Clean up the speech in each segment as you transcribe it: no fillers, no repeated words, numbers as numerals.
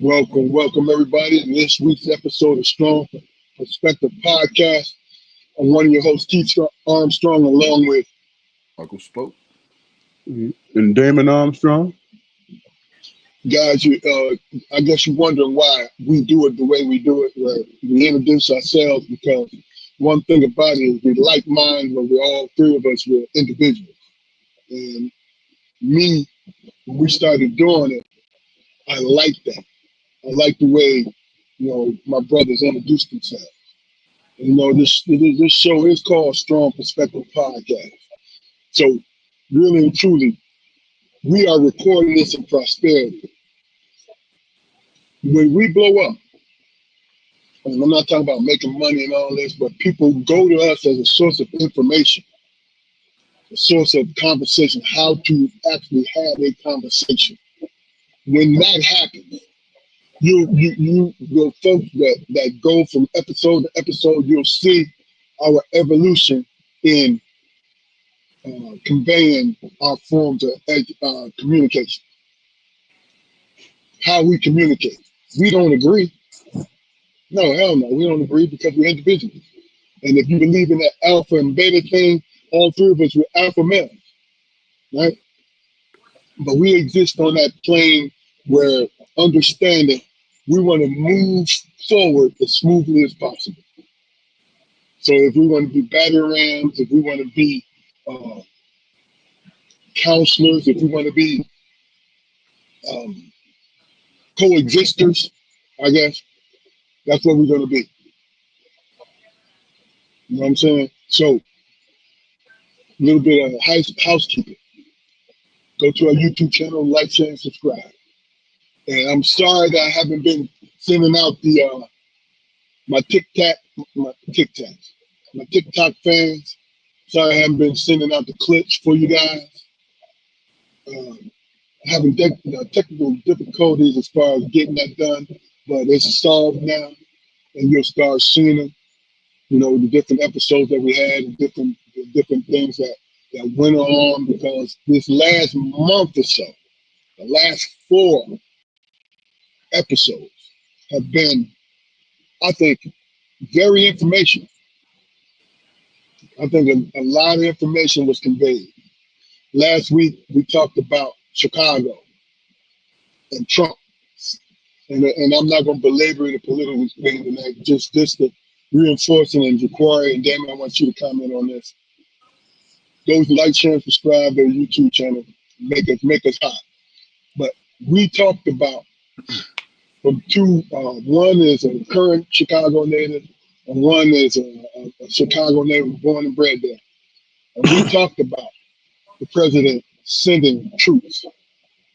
Welcome everybody to this week's episode of Strong Perspective Podcast. I'm one of your hosts, Keith Armstrong, along with Uncle Spoke. And Damon Armstrong. guys. I guess you're wondering why we do it the way we do it. Where we introduce ourselves because one thing about it is we like minds, but we're all three of us we're individuals. And me, when we started doing it, I like that. I like the way my brothers introduced themselves. This show is called Strong Perspective Podcast. So, really and truly, we are recording this in prosperity. When we blow up, and I'm not talking about making money and all this, but people go to us as a source of information, a source of conversation, how to actually have a conversation. When that happens, you will folks that go from episode to episode, you'll see our evolution in conveying our forms of communication, how we communicate. We don't agree. No, hell no. We don't agree because we're individuals. And if you believe in that alpha and beta thing, all three of us were alpha males, right? But we exist on that plane where understanding we want to move forward as smoothly as possible. So if we want to be batter rams, if we want to be uh, counselors, if we want to be um, coexisters, I guess that's what we're going to be. You know what I'm saying? So a little bit of housekeeping. Go to our YouTube channel, like, share, and subscribe. And I'm sorry that I haven't been sending out my TikTok fans. Sorry I haven't been sending out the clips for you guys. Um, Having technical difficulties as far as getting that done, but it's solved now, and you'll start seeing them. The different episodes that we had, and different things that went on because this last month or so, the last 4 episodes have been, I think, very informational. I think a lot of information was conveyed. Last week we talked about Chicago and Trump. And I'm not going to belabor the political thing tonight. Just the reinforcing, and Jaquari and Damon, I want you to comment on this. Those like, share, and subscribe to the YouTube channel. Make us hot. But we talked about from two. One is a current Chicago native, and one is a Chicago native born and bred there. And we talked about the president sending troops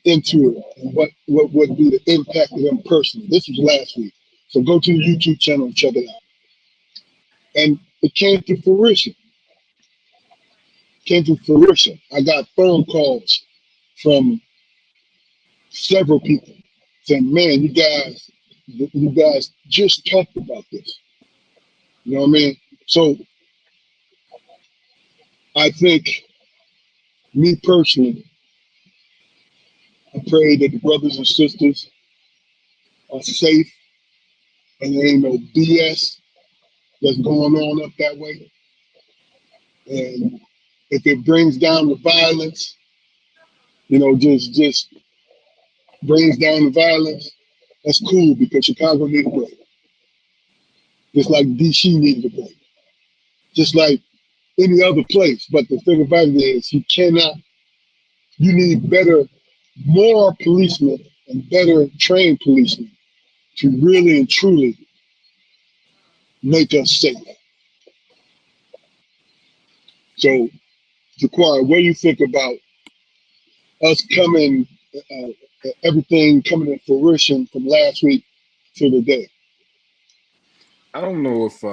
into it and what would be the impact of them personally. This was last week. So go to the YouTube channel and check it out. And it came to fruition. I got phone calls from several people saying, man, you guys just talked about this. You know what I mean? So I think, me personally, I pray that the brothers and sisters are safe and there ain't no BS that's going on up that way. And if it brings down the violence, just brings down the violence, that's cool because Chicago needs a break. Just like DC needed a break. Just like any other place. But the thing about it is you need more policemen and better trained policemen to really and truly make us safe. So, Jaquan, what do you think about us everything coming to fruition from last week to today? I don't know if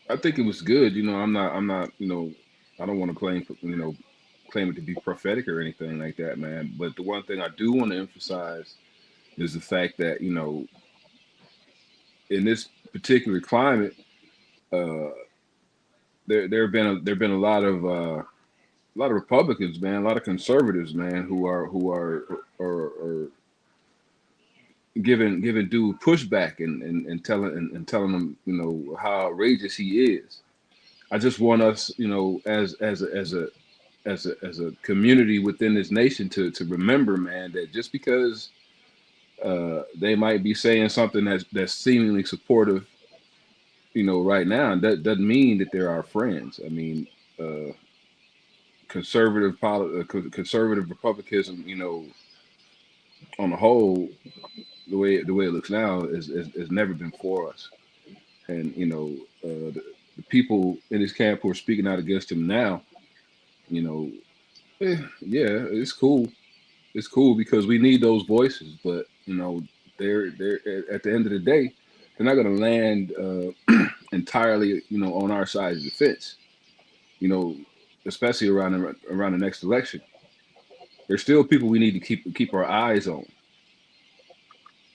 I think it was good. I'm not. I don't want to claim it to be prophetic or anything like that, man. But the one thing I do want to emphasize is the fact that in this particular climate, uh, there have been a lot of Republicans, man, a lot of conservatives, man, who are giving dude pushback and telling him, how outrageous he is. I just want us, as a community within this nation to remember, man, that just because they might be saying something that's seemingly supportive, right now, that doesn't mean that they're our friends. I mean, uh, conservative republicanism, on the whole, the way it looks now is never been for us. And the people in his camp who are speaking out against him now, you know, yeah, it's cool. It's cool because we need those voices, but they're at the end of the day, they're not going to land entirely, on our side of the fence. You know, especially around the next election. There's still people we need to keep our eyes on.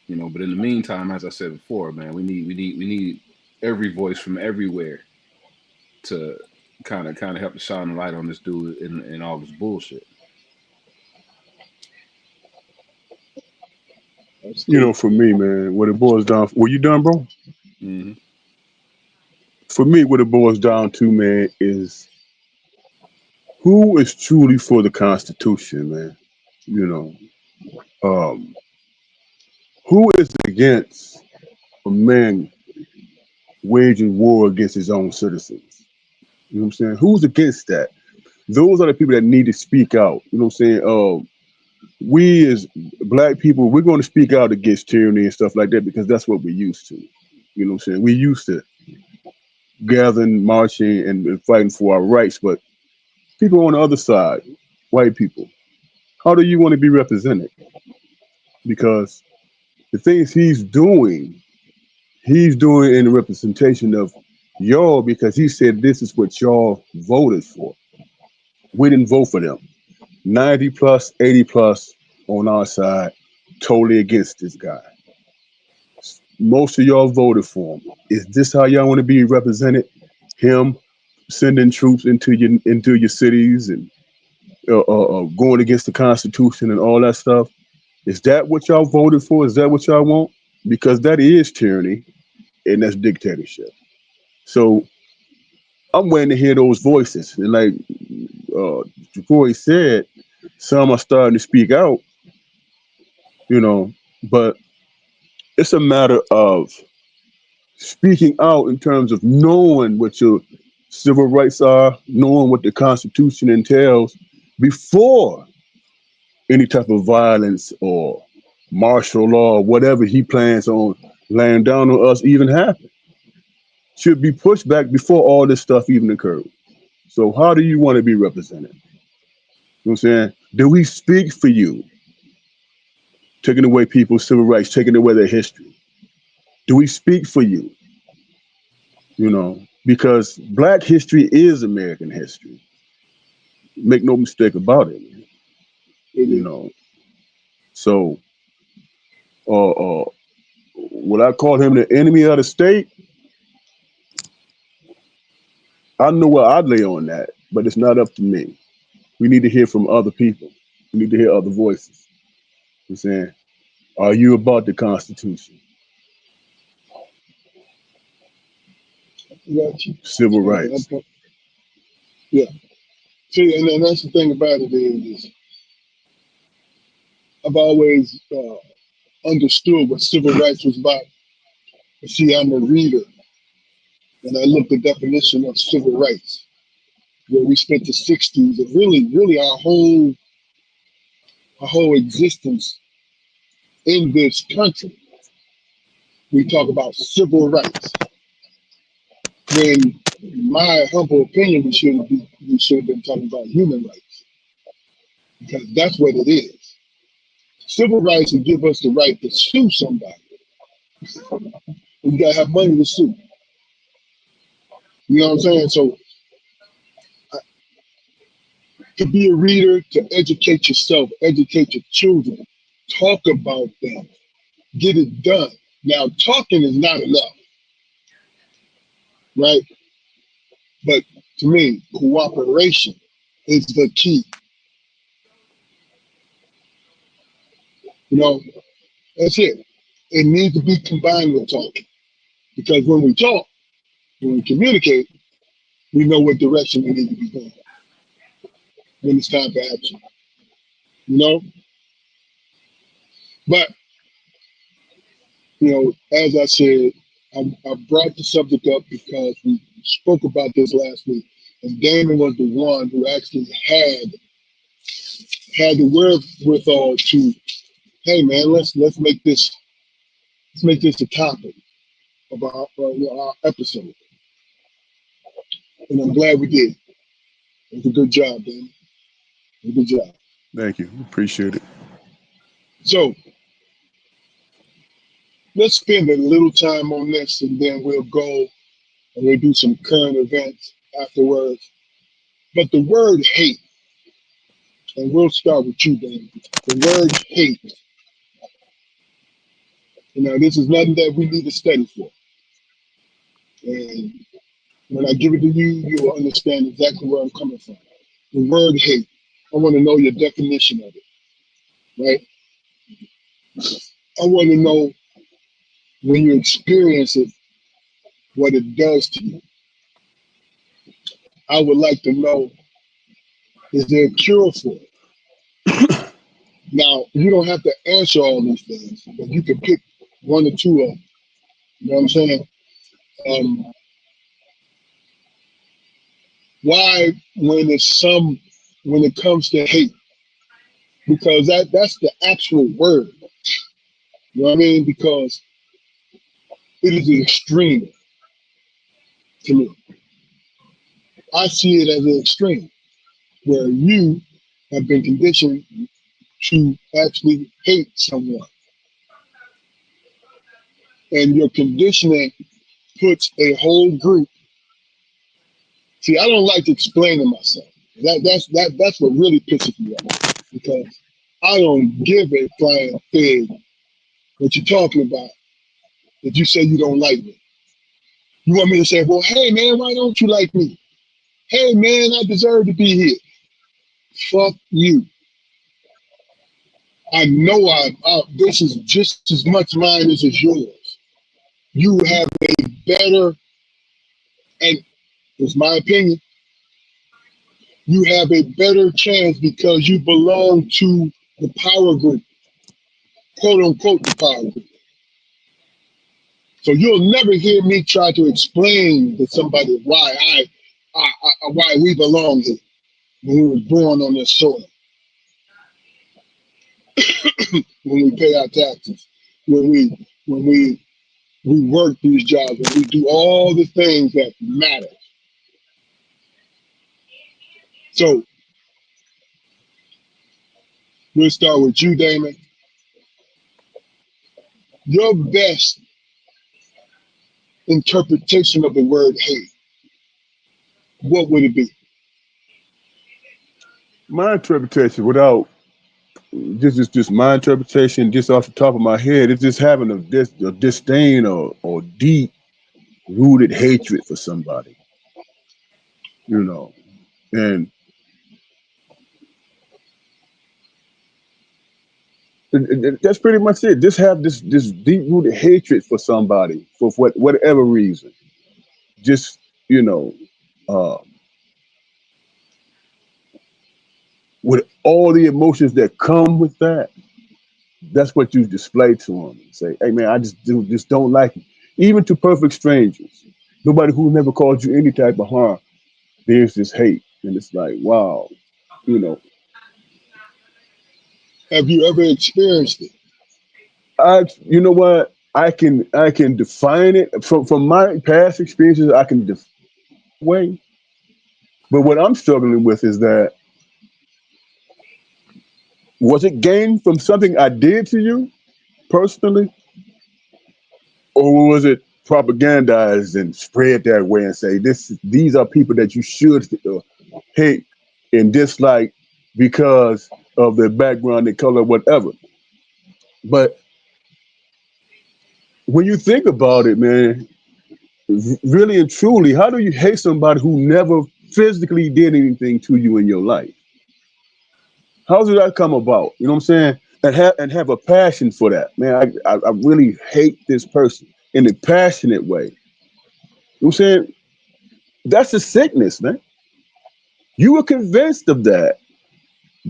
But in the meantime, as I said before, man, we need every voice from everywhere to kind of help to shine a light on this dude and all this bullshit. For me, man, what it boils down. Were you done, bro? Hmm. For me, what it boils down to, man, is who is truly for the Constitution, man. You know, um, who is against a man waging war against his own citizens? You know what I'm saying? Who's against that? Those are the people that need to speak out. You know what I'm saying? We as black people, we're going to speak out against tyranny and stuff like that because that's what we're used to. You know what I'm saying? We used to gathering, marching, and fighting for our rights. But people on the other side, white people, how do you want to be represented? Because the things he's doing in representation of y'all because he said this is what y'all voted for. We didn't vote for them. 90 plus, 80 plus on our side, totally against this guy. Most of y'all voted for him. Is this how y'all want to be represented? Him sending troops into your cities and going against the Constitution and all that stuff. Is that what y'all voted for? Is that what y'all want? Because that is tyranny and that's dictatorship. So I'm waiting to hear those voices. And like Jacory said, some are starting to speak out, but it's a matter of speaking out in terms of knowing what your civil rights are, knowing what the Constitution entails before any type of violence or martial law or whatever he plans on laying down on us even happen. Should be pushed back before all this stuff even occurred. So how do you want to be represented? You know what I'm saying? Do we speak for you? Taking away people's civil rights, taking away their history. Do we speak for you? Because Black history is American history. Make no mistake about it. You know. So, would I call him the enemy of the state? I know where I'd lay on that, but it's not up to me. We need to hear from other people. We need to hear other voices. You know what I'm saying, are you about the Constitution? Got you. Civil rights. Yeah. See, and then that's the thing about it is I've always understood what civil rights was about. See, I'm a reader, and I looked at the definition of civil rights, where we spent the '60s and really our whole existence in this country. We talk about civil rights. When, in my humble opinion, we should have been talking about human rights because that's what it is. Civil rights will give us the right to sue somebody. We gotta have money to sue. You know what I'm saying? So to be a reader, to educate yourself, educate your children, talk about them, get it done. Now, talking is not enough, right? But to me, cooperation is the key. You know, that's it. It needs to be combined with talking. Because when we talk, when we communicate, we know what direction we need to be going when it's time for action. You know? But, as I said, I brought the subject up because we spoke about this last week. And Damon was the one who actually had the wherewithal to, hey man, let's make this a topic of our episode. And I'm glad we did. It was a good job, Damon. It was a good job. Thank you. Appreciate it. So let's spend a little time on this, and then we'll go and we'll do some current events afterwards. But the word hate, and we'll start with you, Damon. The word hate. This is nothing that we need to study for. And when I give it to you, you will understand exactly where I'm coming from. The word hate. I want to know your definition of it, right? I want to know when you experience it, what it does to you. I would like to know, is there a cure for it? Now, you don't have to answer all these things, but you can pick one or two of them. You know what I'm saying? Why, when it comes to hate, because that's the actual word. You know what I mean? Because it is an extreme to me. I see it as an extreme where you have been conditioned to actually hate someone. And your conditioning puts a whole group. See, I don't like explaining myself. That's what really pisses me off, because I don't give a flying fig what you're talking about if you say you don't like me. You want me to say, well, hey man, why don't you like me? Hey man, I deserve to be here. Fuck you. I know this is just as much mine as is yours. You have a better, and it's my opinion, you have a better chance because you belong to the power group, quote unquote, the power group. So you'll never hear me try to explain to somebody why we belong here when we were born on this soil, when we pay our taxes, when we work these jobs, when we do all the things that matter. So we'll start with you, Damon. Your best interpretation of the word hate, what would it be? My interpretation, without just my interpretation, just off the top of my head, it's just having a disdain or deep rooted hatred for somebody, and that's pretty much it. Just have this deep rooted hatred for somebody for whatever reason. Just uh, with all the emotions that come with that. That's what you display to them. Say, hey man, I just don't like you. Even to perfect strangers, nobody who never caused you any type of harm. There's this hate, and it's like, wow, you know. Have you ever experienced it? You know what? I can define it from my past experiences. I can define it way, but what I'm struggling with is that, was it gained from something I did to you personally, or was it propagandized and spread that way and say these are people that you should hate and dislike because of their background, their color, whatever. But when you think about it, man, really and truly, how do you hate somebody who never physically did anything to you in your life? How did that come about? You know what I'm saying? and have a passion for that. Man, I really hate this person in a passionate way. You know what I'm saying? That's a sickness, man. You were convinced of that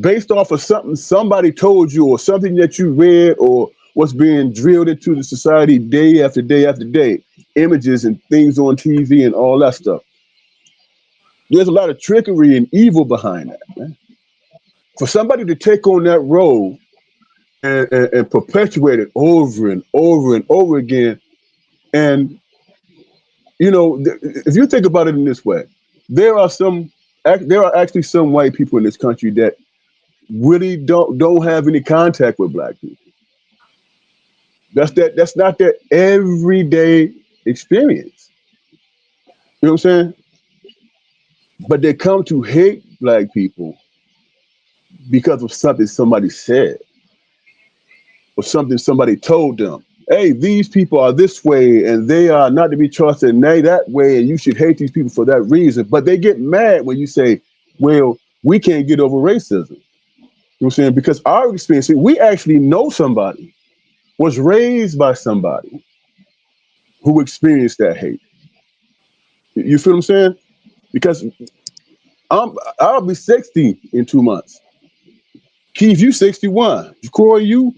based off of something somebody told you or something that you read or what's being drilled into the society day after day after day. Images and things on TV and all that stuff. There's a lot of trickery and evil behind that, man. For somebody to take on that role and perpetuate it over and over and over again, and if you think about it in this way, there are there are actually some white people in this country that really don't have any contact with black people. That's not their everyday experience. You know what I'm saying? But they come to hate black people because of something somebody said or something somebody told them. Hey, these people are this way and they are not to be trusted and they that way, and you should hate these people for that reason. But they get mad when you say, well, we can't get over racism. You know what I'm saying? Because our experience, we actually know somebody was raised by somebody who experienced that hate. You feel what I'm saying? Because I'll be 60 in 2 months. Keith, you 61. Corey, you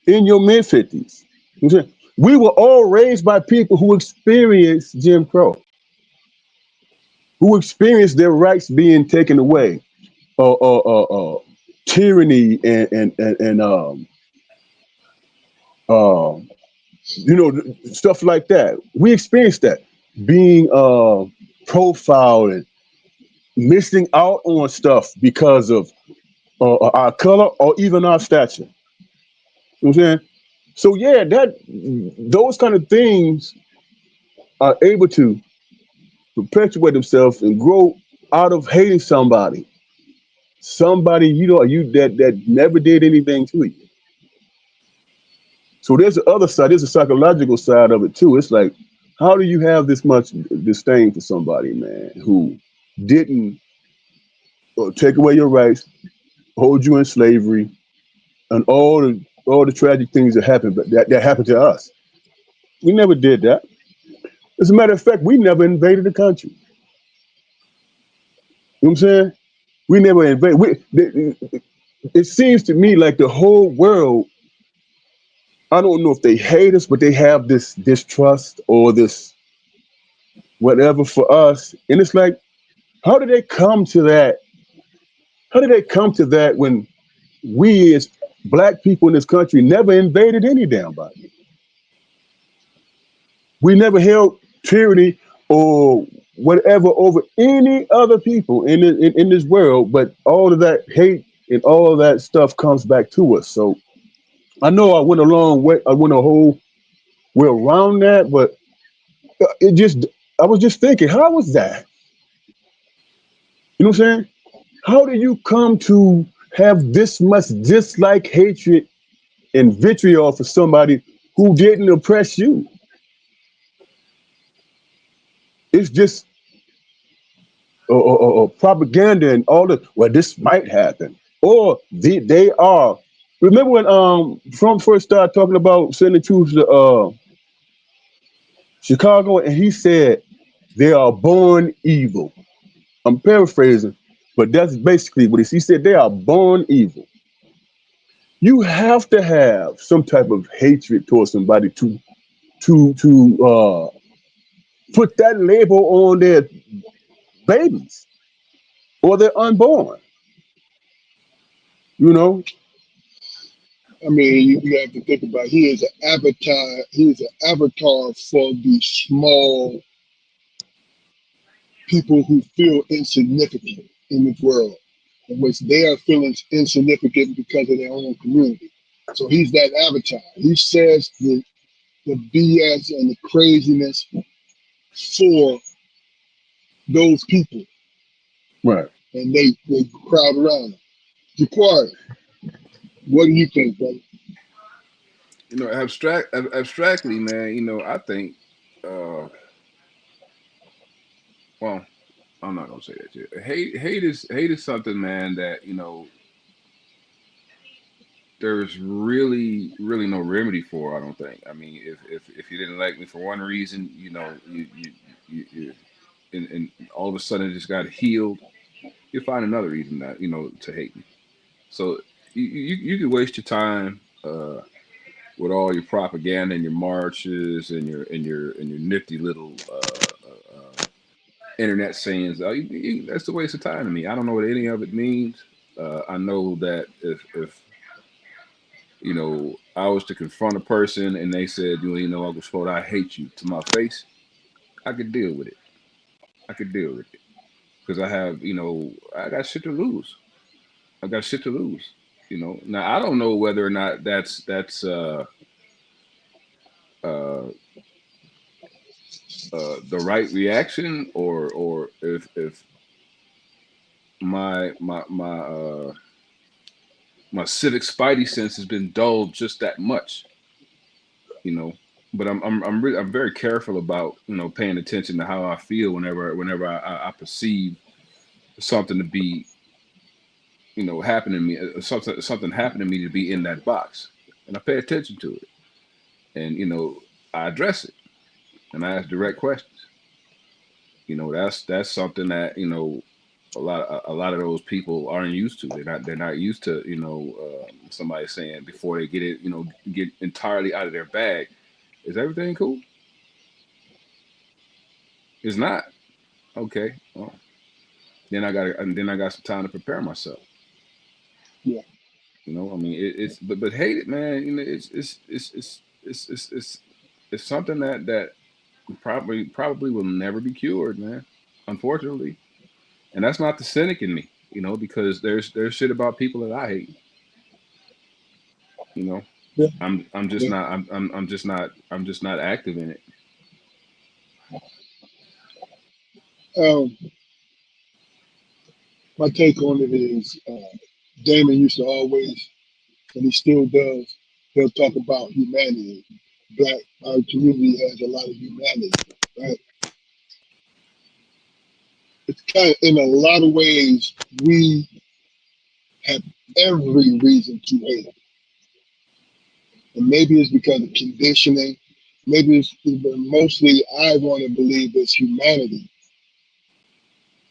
in your mid 50s. You know what I'm saying? We were all raised by people who experienced Jim Crow, who experienced their rights being taken away, tyranny and stuff like that. We experienced that, being profiled and missing out on stuff because of our color or even our stature. You know what I'm saying? So yeah, those kind of things are able to perpetuate themselves and grow out of hating somebody you that never did anything to you. So there's the other side. There's a psychological side of it too. It's like, how do you have this much disdain for somebody, man, who didn't take away your rights, hold you in slavery, and all the tragic things that happened, but that happened to us. We never did that. As a matter of fact, we never invaded the country. You know what I'm saying? We never invaded. It seems to me like the whole world, I don't know if they hate us, but they have this distrust or this whatever for us. And it's like, how did they come to that? How did they come to that when we as black people in this country never invaded any damn body? We never held tyranny or whatever over any other people in this world, but all of that hate and all of that stuff comes back to us. So I know I went a long way, I went a whole way around that, but it just, I was just thinking, how was that? You know what I'm saying? How do you come to have this much dislike, hatred, and vitriol for somebody who didn't oppress you? It's just propaganda and all the, well, this might happen, or they are. Remember when Trump first started talking about sending troops to Chicago, and he said they are born evil. I'm paraphrasing, but that's basically what he said. They are born evil. You have to have some type of hatred towards somebody to put that label on their babies or their unborn. You know, I mean, you have to think about he is an avatar. He is an avatar for the small people who feel insignificant in this world, in which they are feeling insignificant because of their own community. So he's that avatar. He says the BS and the craziness for those people, right? and they crowd around him. Jaquari, what do you think, brother? Abstractly, man. I think. Uh, well, I'm not gonna say that yet. Hate is something, man. That there's really no remedy for it, I don't think. I mean, if you didn't like me for one reason, you and all of a sudden it just got healed, you'll find another reason that to hate me. So you can waste your time with all your propaganda and your marches and your nifty little internet sayings. That's a waste of time to me. I don't know what any of it means. I know that if I was to confront a person and they said, Uncle Spode, I hate you to my face, I could deal with it. I could deal with it because I got shit to lose. I got shit to lose. Now I don't know whether or not uh, the right reaction, or if my civic spidey sense has been dulled just that much. You know. But I'm very careful about paying attention to how I feel whenever I perceive something to be happening to me, something happened to me to be in that box, and I pay attention to it, and I address it, and I ask direct questions. That's something that a lot of those people aren't used to. They're not used to somebody saying before they get entirely out of their bag, is everything cool? It's not. Okay. Well, then I got some time to prepare myself. Yeah. I mean, but hate it, man. It's something that probably will never be cured, man. Unfortunately, and that's not the cynic in me, because there's shit about people that I hate. You know, Yeah. I'm just Yeah. not I'm just not active in it. Um, my take on it is, Damon used to always, and he still does, he'll talk about humanity. Our community has a lot of humanity, right? It's kind of, in a lot of ways, we have every reason to hate. And maybe it's because of conditioning. Maybe but mostly I want to believe it's humanity.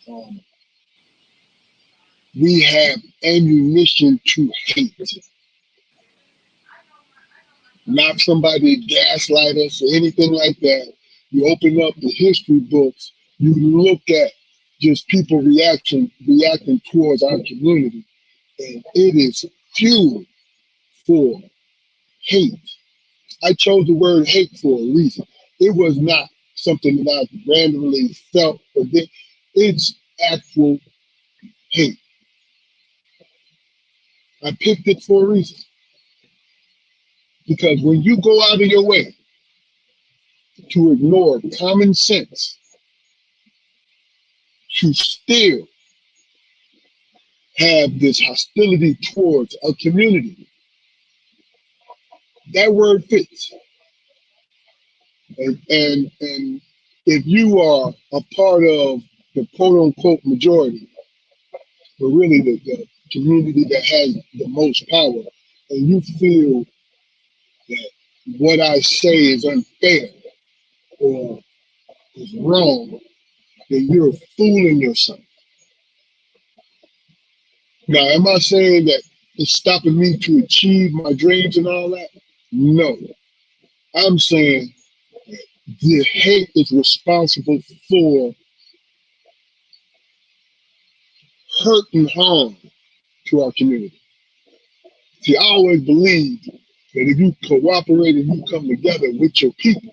Um, we have ammunition to hate, not somebody to gaslight us or anything like that. You open up the history books, you look at just people reacting towards our community, and it is fuel for hate. I chose the word hate for a reason. It was not something that I randomly felt or did. It's actual hate. I picked it for a reason. Because when you go out of your way to ignore common sense, to still have this hostility towards a community, that word fits. And if you are a part of the quote unquote majority, but really the community that has the most power, and you feel that what I say is unfair or is wrong, then you're fooling yourself. Now, am I saying that it's stopping me to achieve my dreams and all that? No. I'm saying the hate is responsible for hurt and harm to our community. See, I always believe that if you cooperate and you come together with your people,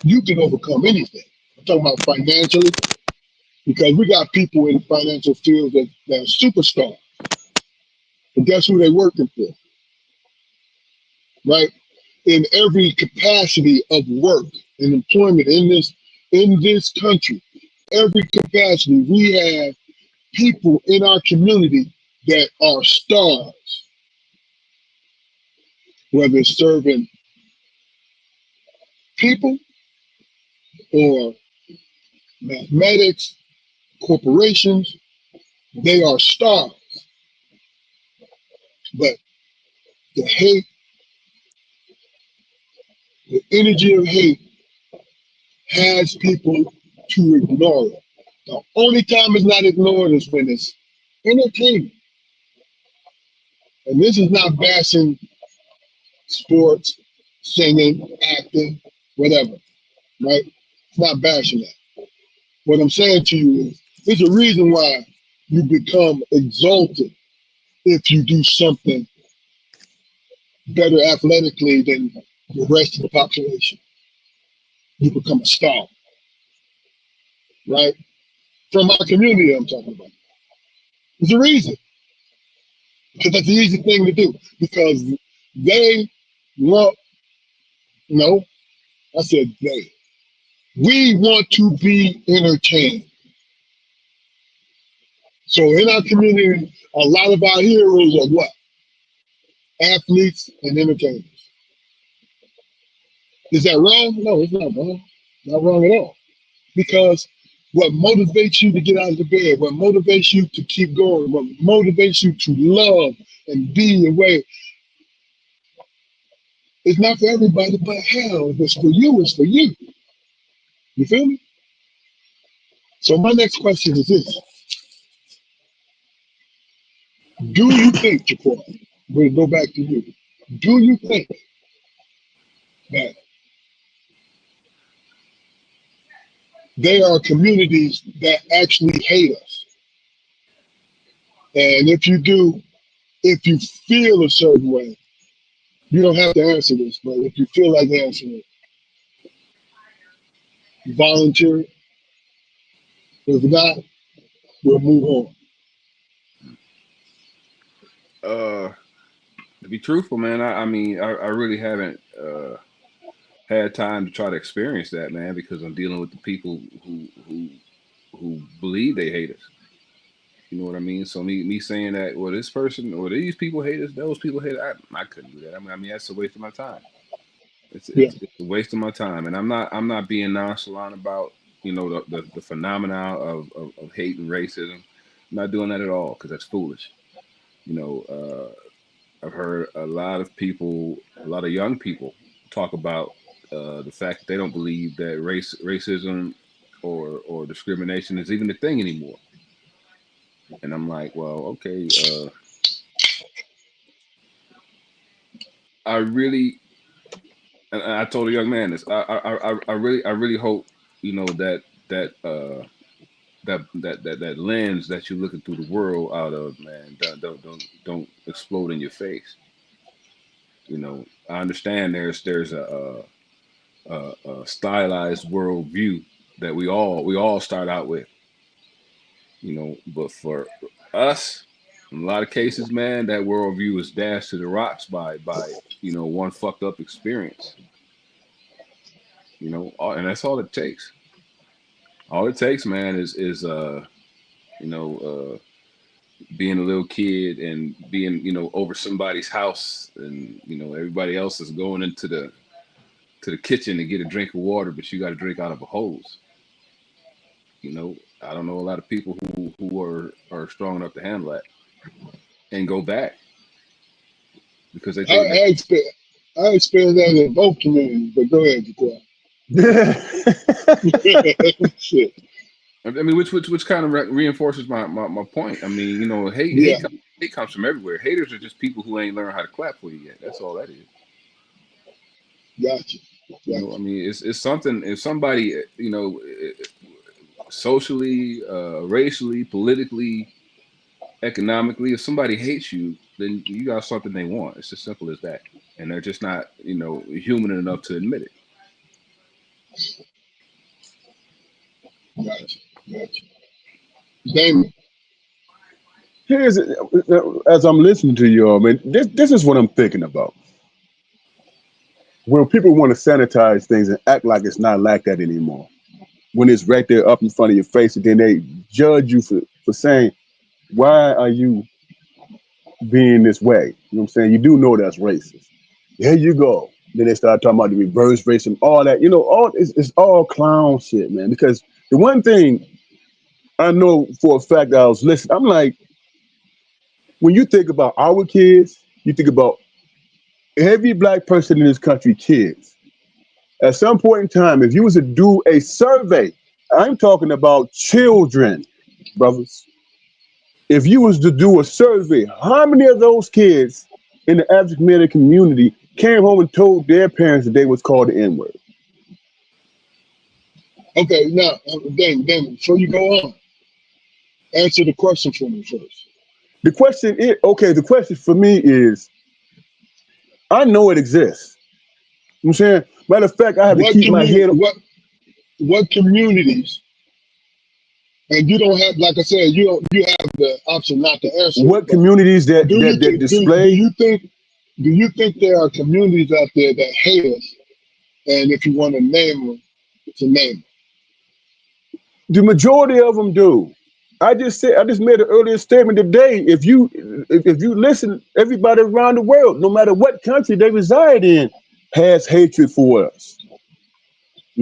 you can overcome anything. I'm talking about financially, because we got people in the financial field that are superstars. But guess who they're working for, right? In every capacity of work and employment in this country, every capacity, we have people in our community that are stars, whether it's serving people or mathematics, corporations, they are stars. But the hate, the energy of hate has people to ignore it. The only time it's not ignored is when it's entertainment. And this is not bashing sports, singing, acting, whatever, right? It's not bashing that. What I'm saying to you is there's a reason why you become exalted if you do something better athletically than the rest of the population. You become a star, right? From our community, I'm talking about. There's a reason, because that's the easy thing to do. Because they want, no, I said they. We want to be entertained. So in our community, a lot of our heroes are what? Athletes and entertainers. Is that wrong? No, it's not wrong. Not wrong at all. Because what motivates you to get out of the bed, what motivates you to keep going, what motivates you to love and be away, it's not for everybody, but hell, if it's for you, it's for you. You feel me? So my next question is this. Do you think, Jaquan, we'll go back to you. Do you think that there are communities that actually hate us? And if you do, if you feel a certain way, you don't have to answer this, but if you feel like answering it, volunteer. If not, we'll move on. To be truthful, man, I mean, I really haven't had time to try to experience that, man, because I'm dealing with the people who believe they hate us. You know what I mean? So me saying that, well, this person or these people hate us, those people hate us, I couldn't do that. I mean, that's a waste of my time. It's, Yeah. it's it's a waste of my time, and I'm not being nonchalant about the phenomena of hate and racism. I'm not doing that at all because that's foolish. You know, I've heard a lot of people, a lot of young people, talk about the fact that they don't believe that racism or discrimination is even a thing anymore. And I'm like, well, okay. I really, and I told a young man this. I really hope that that that lens that you're looking through the world out of, man, don't explode in your face. I understand there's a stylized world view that we all start out with, but for us, in a lot of cases, man, that worldview is dashed to the rocks by one fucked up experience, and that's all it takes. All it takes, man, is you know uh being a little kid and being over somebody's house, and everybody else is going into the kitchen to get a drink of water, but you got to drink out of a hose. I don't know a lot of people who are strong enough to handle that and go back because they I, think that. I, expect, I experienced that in both communities, but go ahead, Jaquan. Shit. I mean, which kind of reinforces my point. I mean, hate Yeah, hate comes from everywhere. Haters are just people who ain't learned how to clap for you yet. That's all that is. gotcha. I Gotcha. mean, it's something. If somebody, socially, racially, politically, economically, if somebody hates you, then you got something they want. It's as simple as that, and they're just not, human enough to admit it. Gotcha. Gotcha. Damon. Here's as I'm listening to you all, man. This is what I'm thinking about. When people want to sanitize things and act like it's not like that anymore, when it's right there up in front of your face, and then they judge you for saying, "Why are you being this way?" You know what I'm saying? You do know that's racist. Here you go. Then they start talking about the reverse racism, all that. All it's all clown shit, man. Because the one thing I know for a fact that I was listening, I'm like, when you think about our kids You think about every black person in this country, kids. At some point in time, if you was to do a survey, I'm talking about children, brothers. If you was to do a survey, how many of those kids in the African American community came home and told their parents that they was called the N-word? Okay, now, Damon, before you go on, answer the question for me first. The question is, okay, the question for me is, I know it exists. You know what I'm saying? Matter of fact, I have to What keep my community? head up. What communities? And you don't have, like I said, you don't. You have the option not to answer it. What But communities that do you that, that do display you think there are communities out there that hate us? And if you want to name them, to name the majority of them do. I just made an earlier statement today. If you listen, everybody around the world, no matter what country they reside in, has hatred for us. You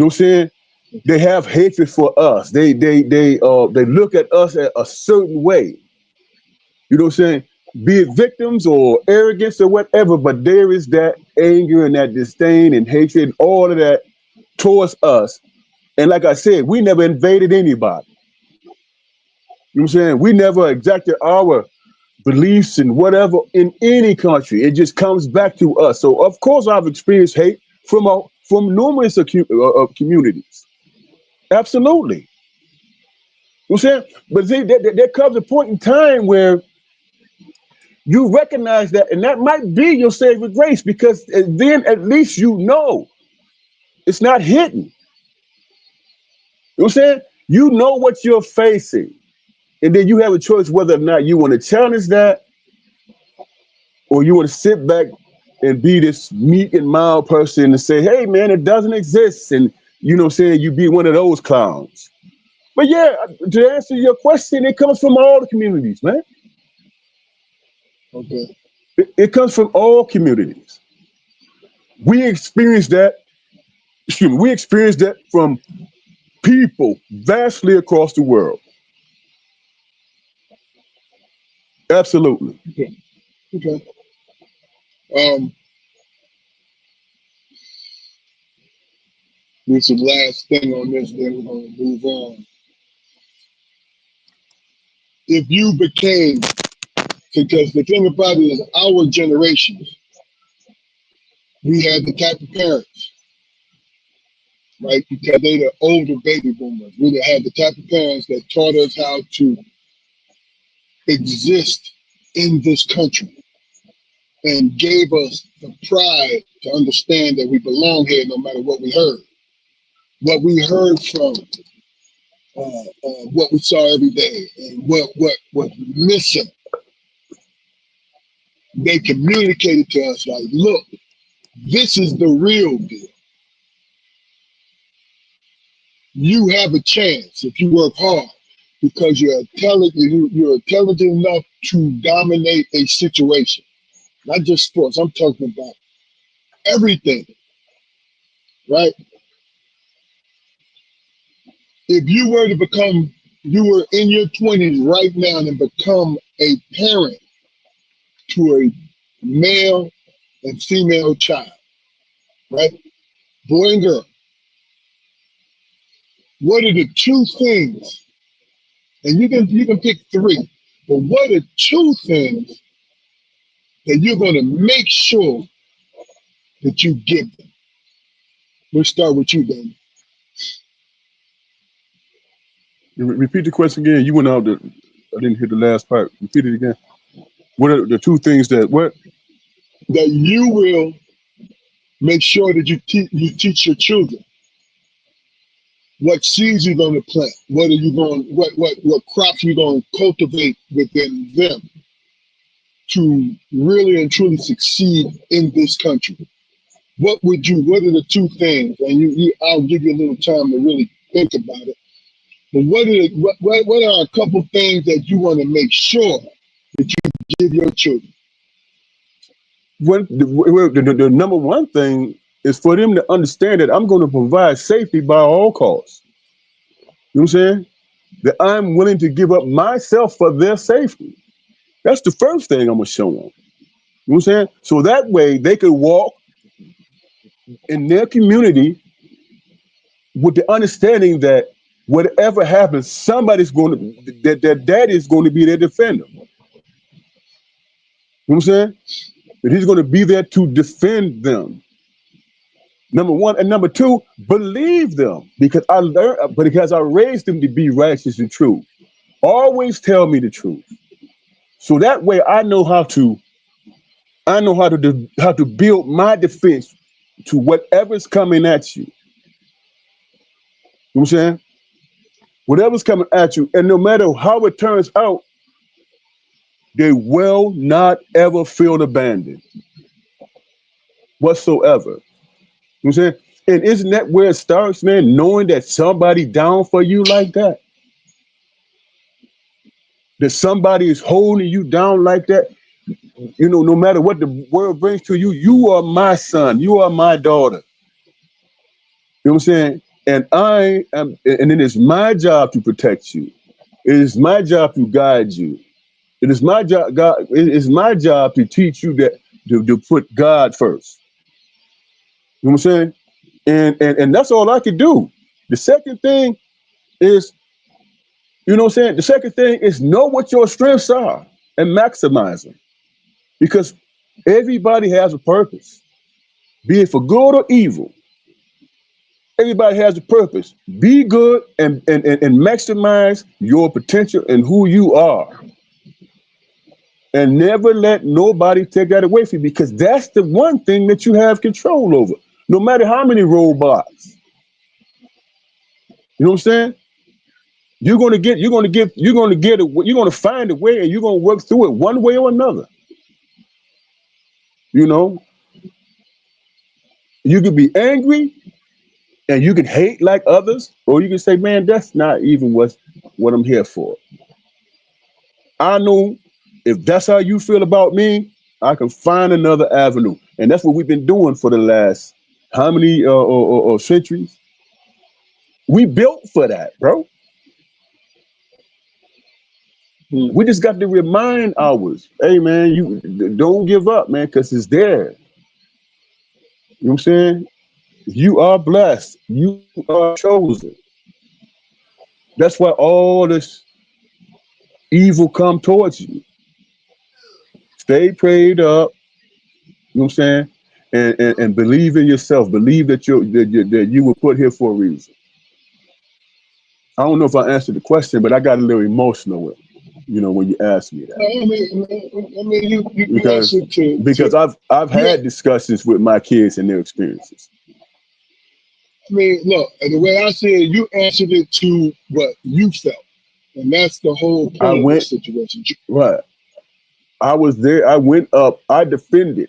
know what I'm saying? them. They have hatred for us. They look at us a certain way. You know what I'm saying? Be it victims or arrogance or whatever, but there is that anger and that disdain and hatred and all of that towards us. And like I said, we never invaded anybody. You know what I'm saying? We never exacted our beliefs and whatever in any country. It just comes back to us. So of course I've experienced hate from numerous communities. Absolutely. You know what I'm saying? But see, there comes a point in time where you recognize that, and that might be your saving grace, because then at least you know it's not hidden. You know what I'm saying? You know what you're facing. And then you have a choice whether or not you want to challenge that, or you want to sit back and be this meek and mild person and say, hey man, it doesn't exist. And you know what I'm saying, you be one of those clowns. But yeah, to answer your question, it comes from all the communities, man. Okay. It comes from all communities. We experience that, excuse me, we experience that from people vastly across the world. Absolutely. Okay. Okay. Um, this is the last thing on this. Then we're gonna move on. If you became, because the thing about it is, our generation, we had the type of parents, right? Because they the older baby boomers. We had the type of parents that taught us how to exist in this country and gave us the pride to understand that we belong here no matter what we heard. What we heard from what we saw every day and what was missing, they communicated to us like, look, this is the real deal. You have a chance if you work hard because you're intelligent enough to dominate a situation. Not just sports, I'm talking about everything, right? If you were in your 20s right now and become a parent to a male and female child, right? Boy and girl, what are the two things? And you can pick three, but what are two things that you're going to make sure that you give them? Let's start with you, Dan. Repeat the question again. You went out. I didn't hear the last part. Repeat it again. What are the two things that what? That you will make sure that you teach your children what seeds you're going to plant, what crops you're going to cultivate within them to really and truly succeed in this country. What are the two things? And I'll give you a little time to really think about it. But what are a couple things that you want to make sure that you give your children? The number one thing is for them to understand that I'm going to provide safety by all costs. You know what I'm saying? That I'm willing to give up myself for their safety. That's the first thing I'm gonna show them. You know You know what I'm saying? So that way they could walk in their community with the understanding that whatever happens, somebody's going to, that their daddy is going to be their defender. You know what I'm saying? That he's going to be there to defend them. Number one. And number two, believe them, because I learned, because I raised them to be righteous and true. Always tell me the truth. So that way I know how to build my defense to whatever's coming at you. You know what I'm saying? Whatever's coming at you, and no matter how it turns out, they will not ever feel abandoned whatsoever. You know what I'm saying? And isn't that where it starts, man? Knowing that somebody down for you like that, that somebody is holding you down like that. You know, no matter what the world brings to you, you are my son, you are my daughter. You know what I'm saying? And it is my job to protect you. It is my job to guide you. It is my job, God. It is my job to teach you that to put God first. You know what I'm saying? And that's all I could do. The second thing is, you know what I'm saying? The second thing is know what your strengths are and maximize them. Because everybody has a purpose, be it for good or evil. Everybody has a purpose. Be good and maximize your potential and who you are. And never let nobody take that away from you, because that's the one thing that you have control over. No matter how many roadblocks. You know what I'm saying? You're gonna find a way, and you're gonna work through it one way or another. You know, you could be angry and you can hate like others, or you can say, man, that's not even what I'm here for. I know if that's how you feel about me, I can find another avenue. And that's what we've been doing for the last how many centuries? We built for that, bro. Hmm. We just got to remind ours, hey man, you don't give up, man, because it's there. You know what I'm saying? You are blessed. You are chosen. That's why all this evil come towards you. Stay prayed up. You know what I'm saying? And believe in yourself. Believe that you were put here for a reason. I don't know if I answered the question, but I got a little emotional with, when you asked me that. You Because answered because I've you. had discussions with my kids and their experiences. Look, the way I see it, you answered it to what you felt, and that's the whole I point of went this situation. right. I was there. I went up. I defended,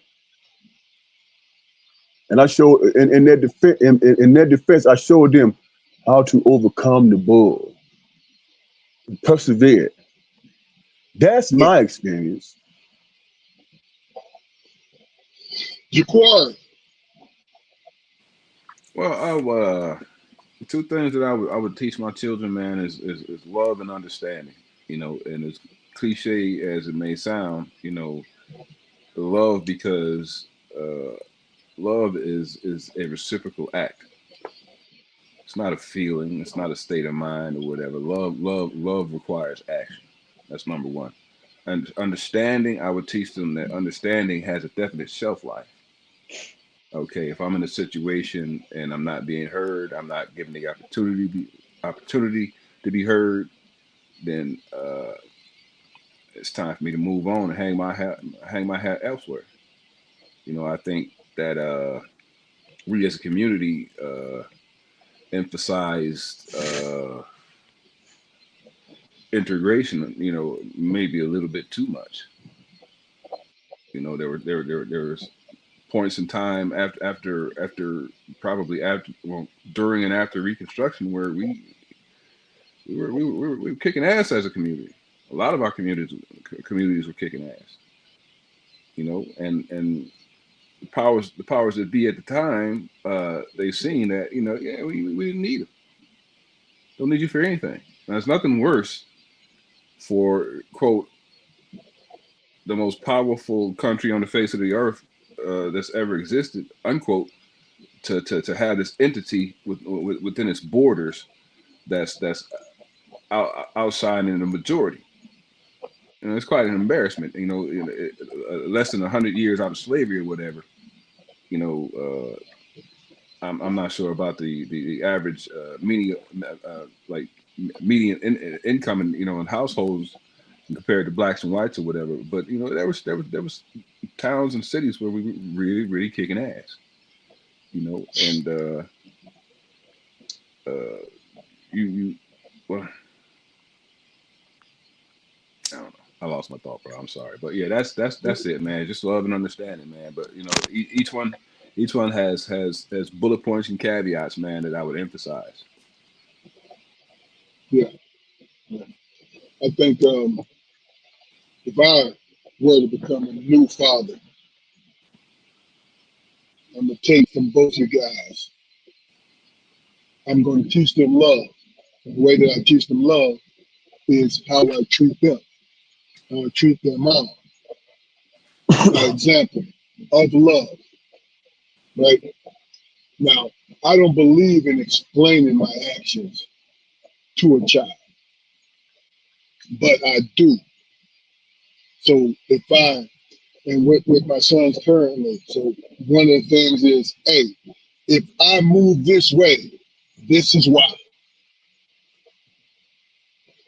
and I showed in their defense. I showed them how to overcome the bull, persevere. That's Yeah, my experience. Jaquan. Well, two things that I would teach my children, man, is love and understanding. And as cliche as it may sound, love because uh, love is a reciprocal act. It's not a feeling. It's not a state of mind or whatever. Love requires action. That's number one. And understanding, I would teach them that understanding has a definite shelf life. Okay, if I'm in a situation and I'm not being heard, I'm not given the opportunity to be heard, then it's time for me to move on and hang my hat elsewhere. I think that we as a community emphasized integration, maybe a little bit too much. There was points in time after probably after well during and after Reconstruction where we were kicking ass as a community. A lot of our communities were kicking ass, and the powers that be at the time, they seen that, yeah, we didn't need them. Don't need you for anything. Now, there's nothing worse for quote the most powerful country on the face of the earth that's ever existed, unquote, to have this entity within its borders that's outshining the majority. You know, it's quite an embarrassment. Less than 100 years out of slavery or whatever. You know, I'm not sure about the average median like median income in households compared to blacks and whites or whatever. But there was towns and cities where we were really kicking ass. And uh, you well, I don't know. I lost my thought, bro. I'm sorry, but yeah, that's it, man. Just love and understanding, man. But each one has bullet points and caveats, man, that I would emphasize. Yeah, yeah. I think if I were to become a new father, I'm gonna take from both you guys. I'm gonna teach them love. The way that I teach them love is how I treat them, how I treat their mom. By example of love, right? Now, I don't believe in explaining my actions to a child, but I do. So if I and with my sons currently, so one of the things is, hey, if I move this way, this is why.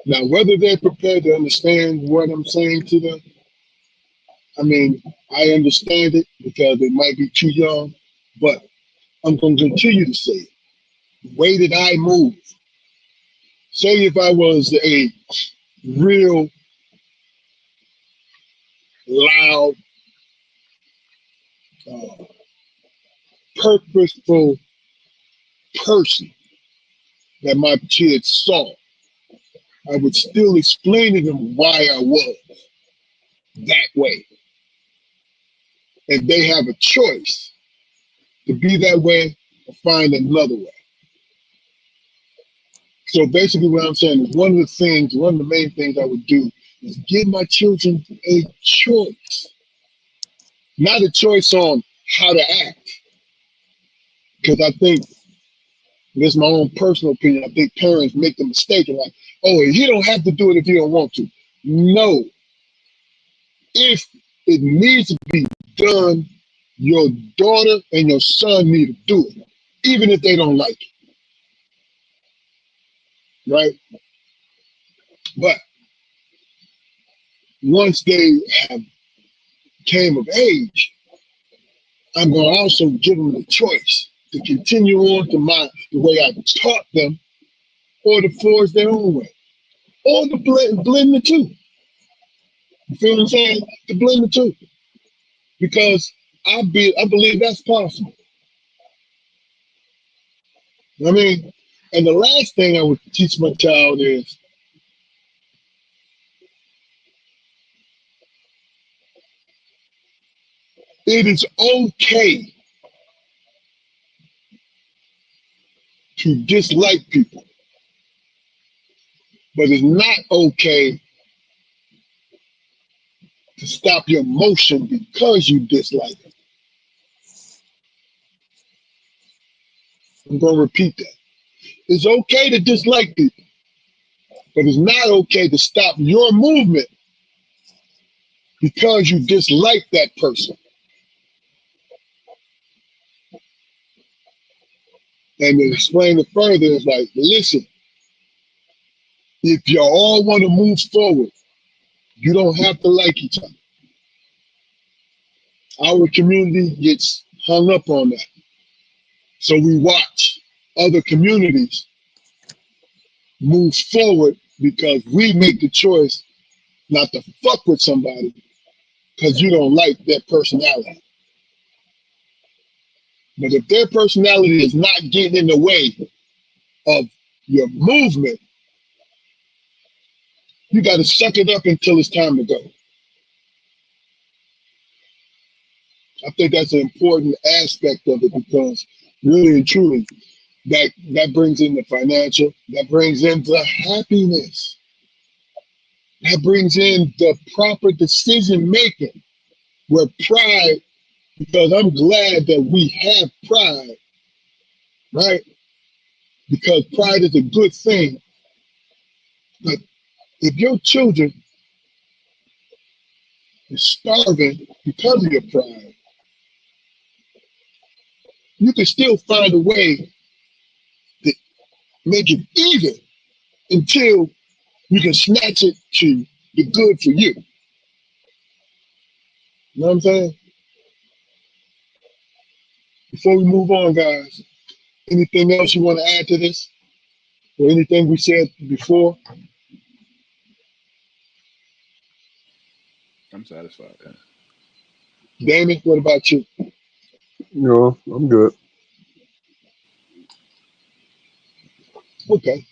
Now, whether they're prepared to understand what I'm saying to them, I mean, I understand it because they might be too young, but I'm going to continue to say it. The way that I move. Say if I was a real loud, uh, purposeful person that my kids saw, I would still explain to them why I was that way. And they have a choice to be that way or find another way. So basically, what I'm saying is one of the main things I would do is give my children a choice, not a choice on how to act. Because I think, this is my own personal opinion, I think parents make the mistake of like, oh, you don't have to do it if you don't want to. No, if it needs to be done, your daughter and your son need to do it, even if they don't like it, right? But once they have came of age, I'm going to also give them the choice to continue on to the way I taught them, or to forge their own way, or to blend the two. You feel what I'm saying? To blend the two, because I believe that's possible. I mean, and the last thing I would teach my child is it is okay to dislike people, but it's not okay to stop your motion because you dislike them. I'm going to repeat that. It's okay to dislike people, but it's not okay to stop your movement because you dislike that person. And to explain it further, it's like, listen, if you all want to move forward, you don't have to like each other. Our community gets hung up on that. So we watch other communities move forward because we make the choice not to fuck with somebody because you don't like their personality. But if their personality is not getting in the way of your movement, you got to suck it up until it's time to go. I think that's an important aspect of it because really and truly, that brings in the financial, that brings in the happiness. That brings in the proper decision making where pride, because I'm glad that we have pride, right? Because pride is a good thing. But if your children are starving because of your pride, you can still find a way to make it even until you can snatch it to the good for you. You know what I'm saying? Before we move on, guys, anything else you want to add to this? Or anything we said before? I'm satisfied. Yeah. Damon, what about you? No, I'm good. Okay,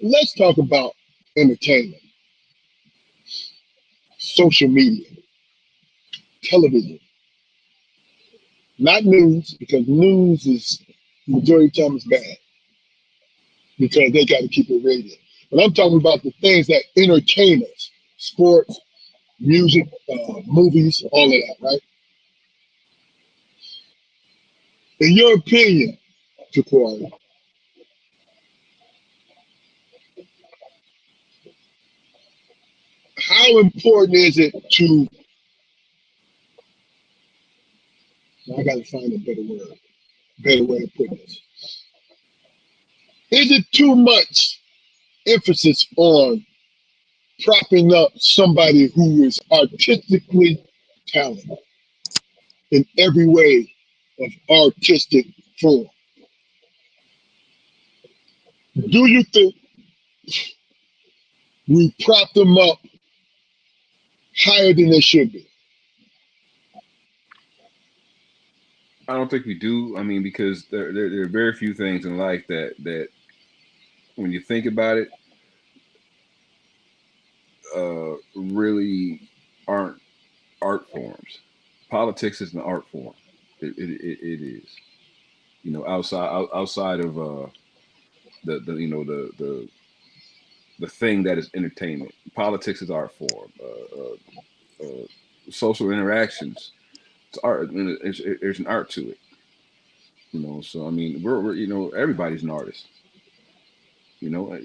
let's talk about entertainment, social media, television, not news, because news is majority of the time is bad because they got to keep it rated. But I'm talking about the things that entertain us, sports, music, movies, all of that, right? In your opinion, Jaquari, how important is it to, I got to find a better word, better way of putting this. Is it too much emphasis on propping up somebody who is artistically talented in every way of artistic form? Do you think we prop them up higher than they should be? I don't think we do. I mean, because there are very few things in life that when you think about it, really aren't art forms. Politics is an art form. It is. You know, outside of the you know the thing that is entertainment. Politics is art form. Social interactions. It's art. I mean, there's an art to it. You know, so I mean, we're you know everybody's an artist. You know,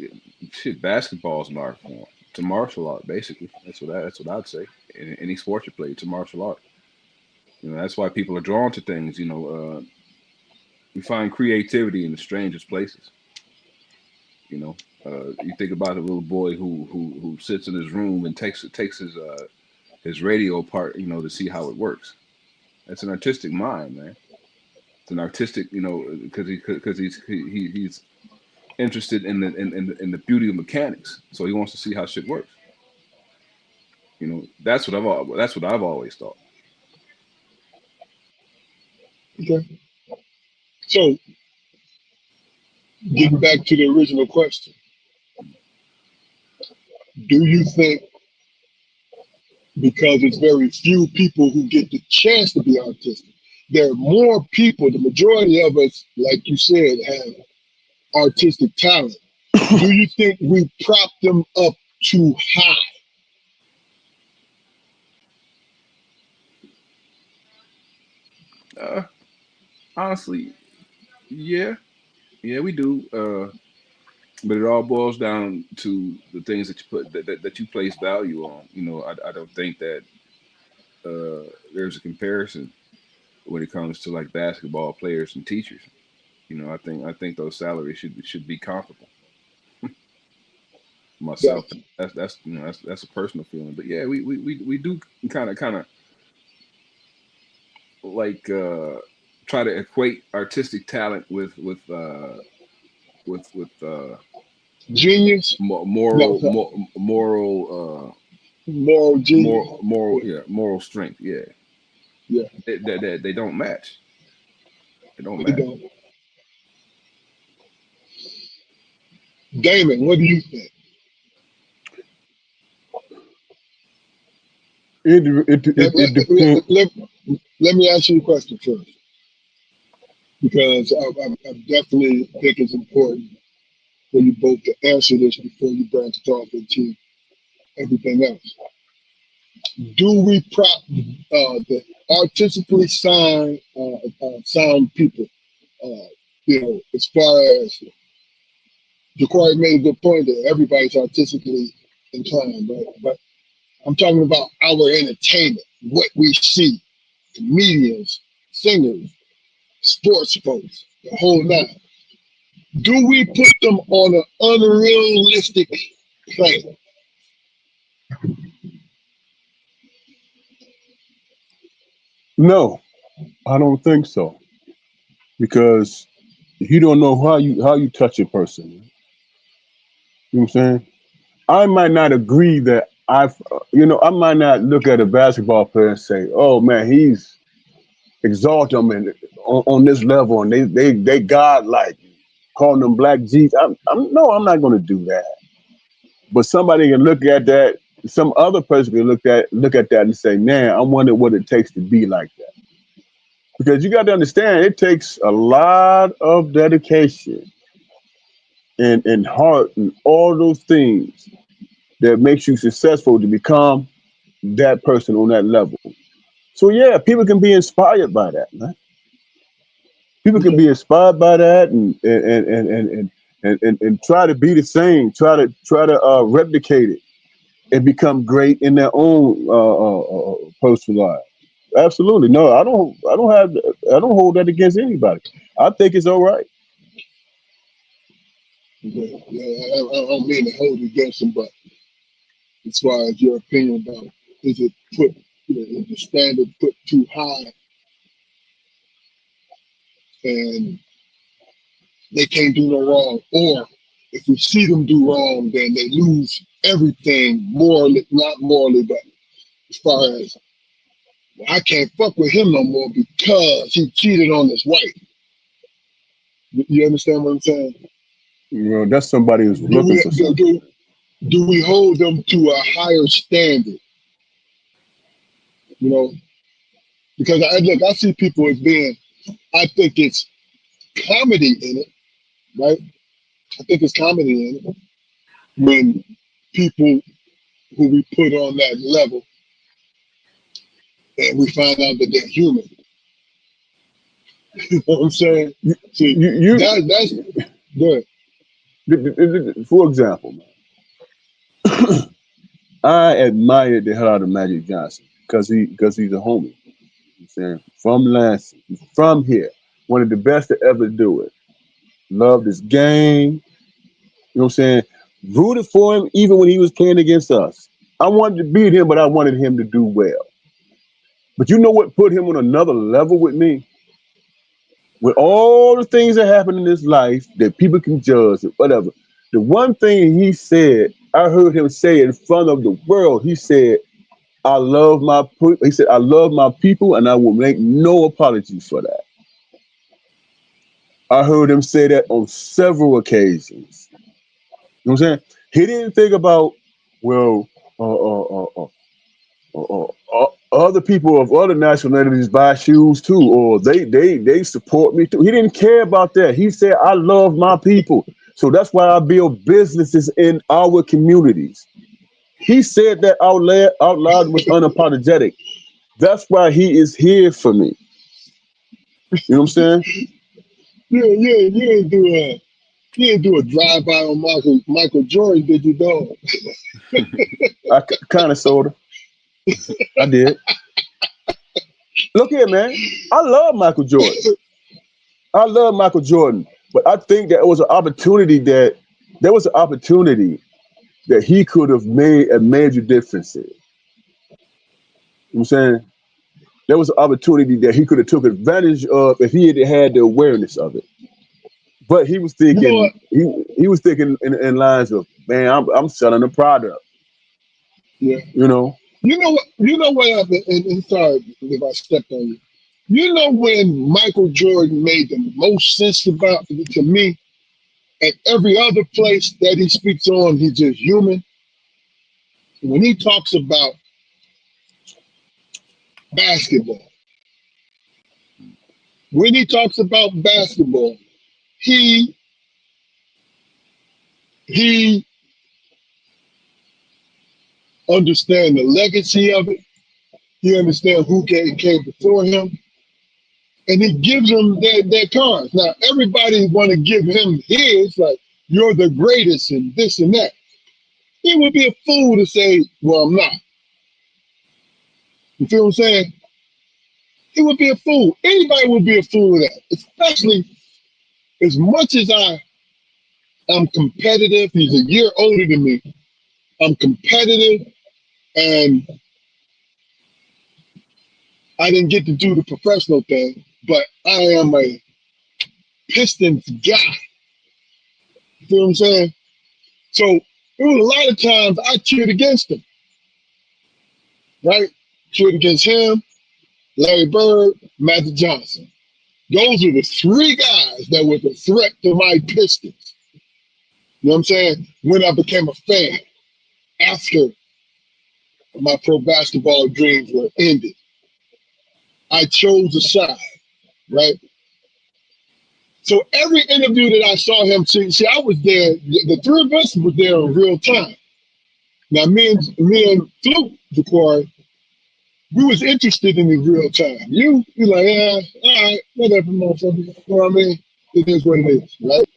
shit, basketball is an art form. It's a martial art, basically. That's what I'd say. Any sport you play, it's a martial art. You know, that's why people are drawn to things. You know, we find creativity in the strangest places. You know, you think about the little boy who sits in his room and takes his radio apart, you know, to see how it works. That's an artistic mind, man. It's an artistic, you know, because he's interested in the beauty of mechanics, so he wants to see how shit works. You know, that's what I've always thought. Okay. So getting back to the original question, do you think because it's very few people who get the chance to be artistic, there are more people, the majority of us, like you said, have artistic talent. Do you think we prop them up too high? Uh, Honestly, yeah, yeah, we do. But it all boils down to the things that you put that you place value on. You know, I don't think that there's a comparison when it comes to like basketball players and teachers. You know, I think those salaries should be comparable. Myself, Gotcha. that's you know that's a personal feeling. But yeah, we do kind of like try to equate artistic talent with Genius? No, moral no. Moral genius. moral Yeah, yeah moral strength. Yeah, yeah. they don't match. They don't They match. don't. Damon, what do you think? Let, It let, depends. let, let me ask you a question first, because I definitely think it's important for you both to answer this before you branch off into everything else. Do we prop the artistically sound people? As far as Ja'Cory made a good point that everybody's artistically inclined, right? But I'm talking about our entertainment, what we see, comedians, singers, sports folks, the whole nine. Do we put them on an unrealistic plane? No, I don't think so because you don't know how you touch a person. You know what I'm saying? I might not agree that I might not look at a basketball player and say, "Oh man, he's exalt them and on this level, and they godlike, calling them black G's." I'm not going to do that. But somebody can look at that. Some other person can look at that and say, "Man, I wonder what it takes to be like that." Because you got to understand, it takes a lot of dedication and heart and all those things that makes you successful to become that person on that level. So yeah, people can be inspired by that, man. People can Okay, be inspired by that and try to be the same, try to replicate it and become great in their own personal life. Absolutely, no, I don't hold that against anybody. I think it's all right. okay. Yeah, I don't mean to hold it against them, but as far as your opinion about is it put, is the standard put too high and they can't do no wrong, or if we see them do wrong, then they lose everything morally, not morally, but as far as well, I can't fuck with him no more because he cheated on his wife. You understand what I'm saying? That's somebody who's Do looking we for do, something. do, do we hold them to a higher standard? You know, because I see people as being. I think it's comedy in it, right? I think it's comedy in it when people who we put on that level and we find out that they're human. You know what I'm saying? You, See, you, that's good. for example, I admired the hell out of Magic Johnson because he's a homie. I'm saying from Lansing, he's from here, one of the best to ever do it. Loved his game. You know what I'm saying? Rooted for him even when he was playing against us. I wanted to beat him, but I wanted him to do well. But you know what put him on another level with me? With all the things that happen in his life that people can judge or whatever. The one thing he said, I heard him say in front of the world, he said, he said, I love my people and I will make no apologies for that. I heard him say that on several occasions. You know what I'm saying? He didn't think about, well, other people of other nationalities buy shoes too, or they support me too. He didn't care about that. He said, I love my people. So that's why I build businesses in our communities. He said that out loud was unapologetic. That's why he is here for me. You know what I'm saying? You ain't do a drive by on Michael Jordan, did you, dog? I kind of, sort of, I did. Look here, man. I love Michael Jordan. I love Michael Jordan, but I think that it was an opportunity that there was an opportunity that he could have made a major difference in. You know what I'm saying? There was an opportunity that he could have took advantage of if he had the awareness of it. But he was You know what? thinking he was thinking in lines of, man, I'm selling a product. Yeah. You know, You know what? You know what happened? And sorry if I stepped on you. You know when Michael Jordan made the most sense about to me, and every other place that he speaks on, he's just human. When he talks about basketball, when he talks about basketball, he he understands the legacy of it. He understands who came before him, and he gives them their cards. Now, everybody want to give him his, like, you're the greatest and this and that. He would be a fool to say, well, I'm not. You feel what I'm saying? He would be a fool. Anybody would be a fool of that, especially as much as I'm competitive. He's a year older than me. I'm competitive, and I didn't get to do the professional thing, but I am a Pistons guy. You feel what I'm saying? So there was a lot of times I cheered against him, right? Cheered against him, Larry Bird, Magic Johnson. Those are the three guys that were the threat to my Pistons. You know what I'm saying? When I became a fan after my pro basketball dreams were ended, I chose a side, right? So every interview that I saw him see, I was there. The three of us were there in real time. Now, me and Fluke, Ja'Cory, we was interested in the real time. You like, yeah, all right, whatever, motherfucker. You know what I mean? It is what it is, right?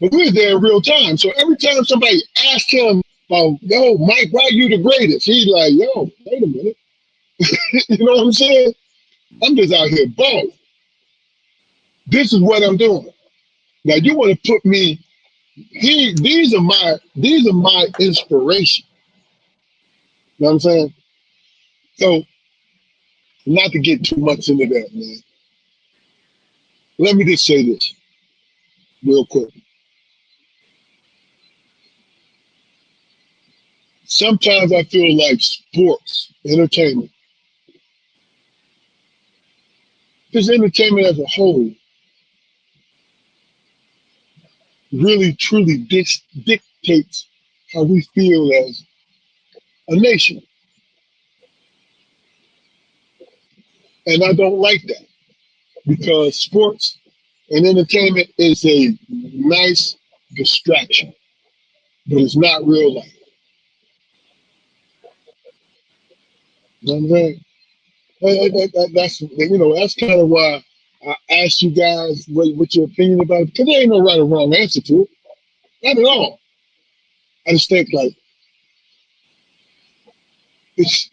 But we was there in real time. So every time somebody asked him about, yo, Mike, why you the greatest? He's like, yo, wait a minute. You know what I'm saying? I'm just out here balling. This is what I'm doing. Now you want to put me, these are my inspiration. You know what I'm saying? So not to get too much into that, man. Let me just say this real quick. Sometimes I feel like sports, entertainment, just entertainment as a whole, really truly dictates how we feel as a nation. And I don't like that because sports and entertainment is a nice distraction, but it's not real life. You know what I'm saying? That's kind of why I asked you guys what your opinion about it, because there ain't no right or wrong answer to it. Not at all. I just think like it's,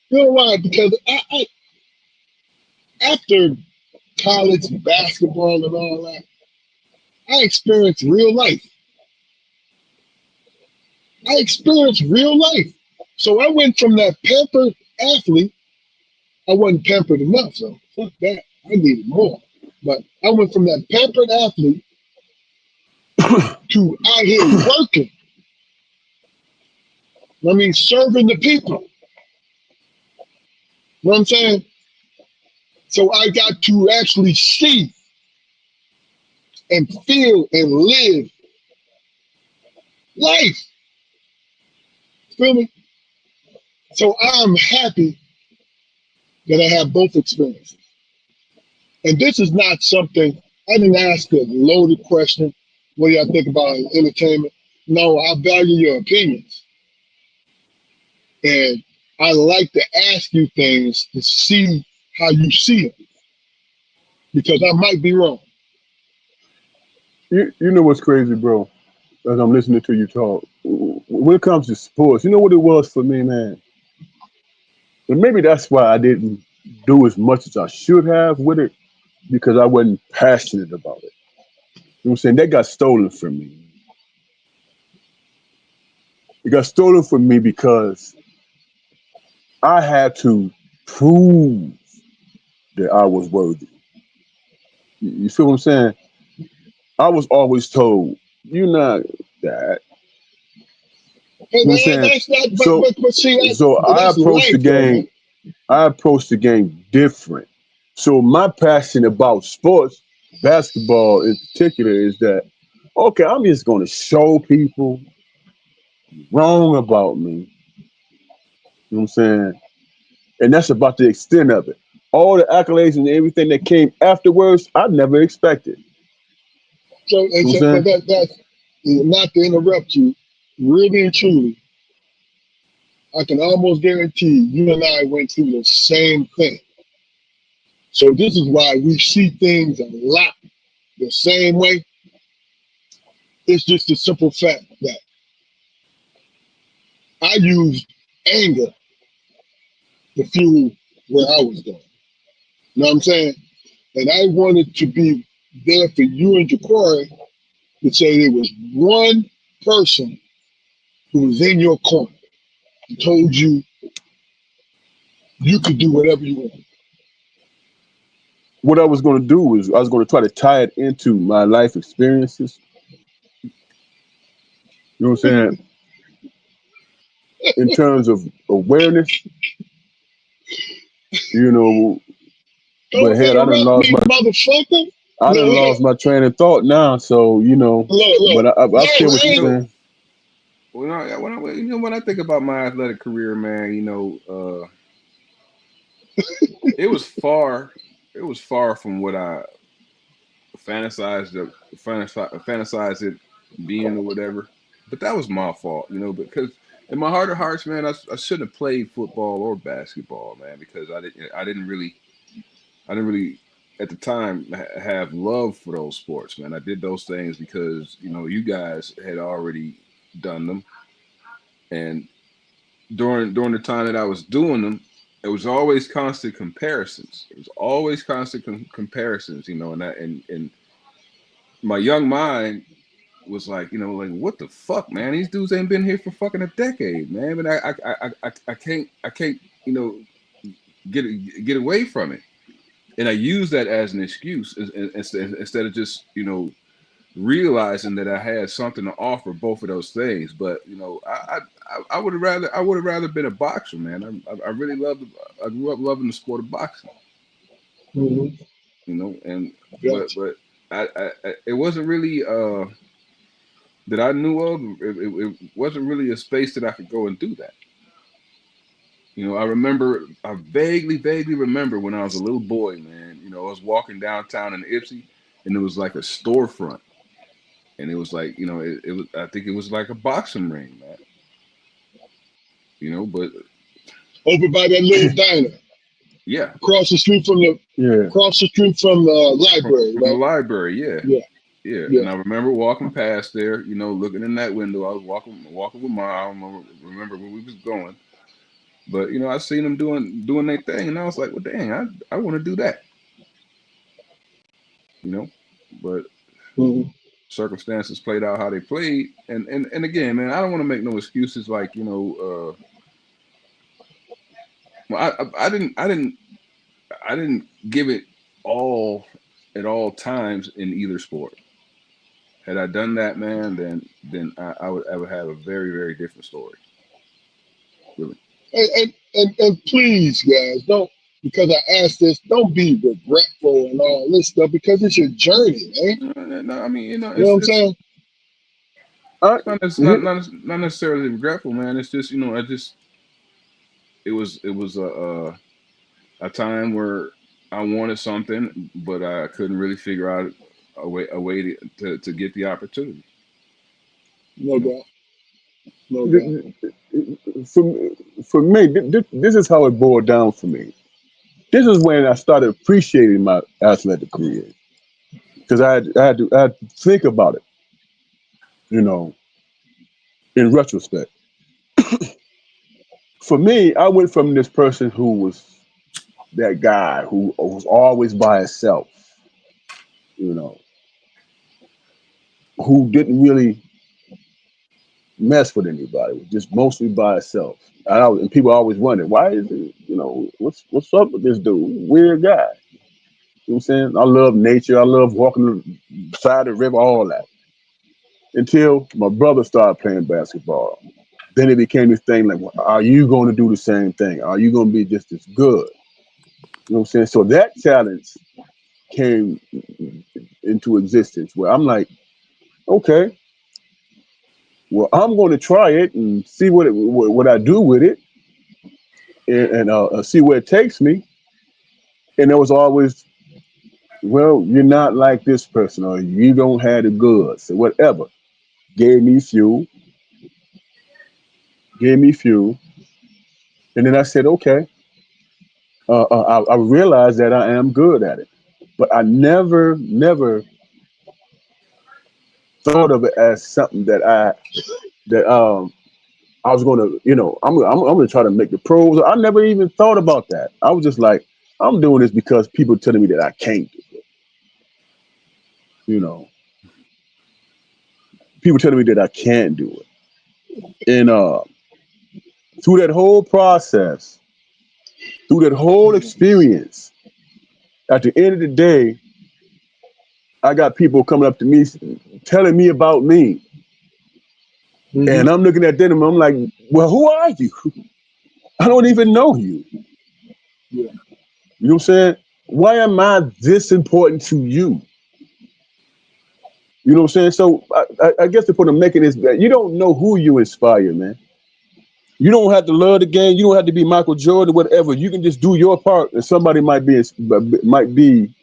you know why? Because I after college basketball and all that, I experienced real life. I experienced real life. So I went from that pampered athlete. I wasn't pampered enough, so fuck that. I needed more. But I went from that pampered athlete to out here working. I mean, serving the people. You know what I'm saying? So I got to actually see and feel and live life. Feel me? So I'm happy that I have both experiences. And this is not something, I didn't ask a loaded question. What do y'all think about entertainment? No, I value your opinions. And I like to ask you things to see how you see it, because I might be wrong. You know what's crazy, bro? As I'm listening to you talk, when it comes to sports, you know what it was for me, man? And maybe that's why I didn't do as much as I should have with it, because I wasn't passionate about it. You know what I'm saying? That got stolen from me. It got stolen from me because I had to prove that I was worthy. You feel what I'm saying? I was always told, you're not that. You know what I'm And saying? that's not, So but see, so but I that's approached the life though, man. game, I approached the game different. So my passion about sports, basketball in particular, is that okay, I'm just gonna show people wrong about me. You know what I'm saying? And that's about the extent of it. All the accolades and everything that came afterwards, I never expected. So, You and know so, what I'm but saying? not to interrupt you, really and truly, I can almost guarantee you and I went through the same thing. So this is why we see things a lot the same way. It's just the simple fact that I used anger to fuel where I was going. You know what I'm saying? And I wanted to be there for you and Ja'Cory to say there was one person who was in your corner and told you you could do whatever you want. What I was going to do was I was going to try to tie it into my life experiences. You know what I'm saying? In terms of awareness, you know, but Don't hell, interrupt me, motherfucker. I done lost my train of thought now. So, you know, Look. but I feel what You you're know, saying. when I think about my athletic career, man, it was far from what I fantasized it being or whatever. But that was my fault, because in my heart of hearts, man, I shouldn't have played football or basketball, man, because I didn't really at the time have love for those sports, man. I did those things because you guys had already done them, and during the time that I was doing them, it was always constant comparisons. It was always constant comparisons, and my young mind was like, like, what the fuck, man? These dudes ain't been here for fucking a decade, man. But I can't, get away from it. And I use that as an excuse instead of just, realizing that I had something to offer both of those things. But I would have rather been a boxer, man. I really I grew up loving the sport of boxing. Mhm. And Gotcha. but it wasn't really that I knew of. It wasn't really a space that I could go and do that. I vaguely remember when I was a little boy, man. I was walking downtown in Ipsy, and it was like a storefront, and it was like, it was. I think it was like a boxing ring, man. But Over by that little diner, yeah, across the street from the library, from the right? library, yeah. Yeah, Yeah, yeah. and I remember walking past there, looking in that window. I was walking with mom. I don't remember where we was going, but I seen them doing their thing, and I was like, well, dang, I want to do that, But Mhm. circumstances played out how they played, and again, man, I don't want to make no excuses. Like, I didn't give it all at all times in either sport. Had I done that, man, then I would have a very, very different story. Really. And please, guys, don't, because I asked this, don't be regretful and all this stuff, because it's your journey, man. No, I mean, You know what I'm saying? I, not necessarily regretful, man. It's just, it was a time where I wanted something, but I couldn't really figure out a way to get the opportunity. No doubt. No doubt. for me, this is how it boiled down for me. This is when I started appreciating my athletic career because I had to think about it, you know, in retrospect. For me, I went from this person who was that guy who was always by himself, you know, who didn't really mess with anybody, was just mostly by himself. And people always wondered, why is it, what's up with this dude? Weird guy. You know what I'm saying? I love nature. I love walking beside the river, all that. Until my brother started playing basketball. Then it became this thing like, well, are you going to do the same thing? Are you going to be just as good? You know what I'm saying? So that challenge came into existence where I'm like, okay, well, I'm going to try it and see what I do with it, and see where it takes me. And there was always, well, you're not like this person, or you don't have the goods, or whatever. gave me fuel, and then I said, okay. I realized that I am good at it, but I never thought of it as something that I was going to, I'm going to try to make the pros. I never even thought about that. I was just like, I'm doing this because people telling me that I can't do it. You know, people telling me that I can't do it. And through that whole process, through that whole experience, at the end of the day, I got people coming up to me telling me about me. And I'm looking at them and I'm like, well, who are you? I don't even know you. Yeah. You know what I'm saying? Why am I this important to you? You know what I'm saying? So I guess the point I'm making is that you don't know who you inspire, man. You don't have to love the game. You don't have to be Michael Jordan or whatever. You can just do your part, and somebody might be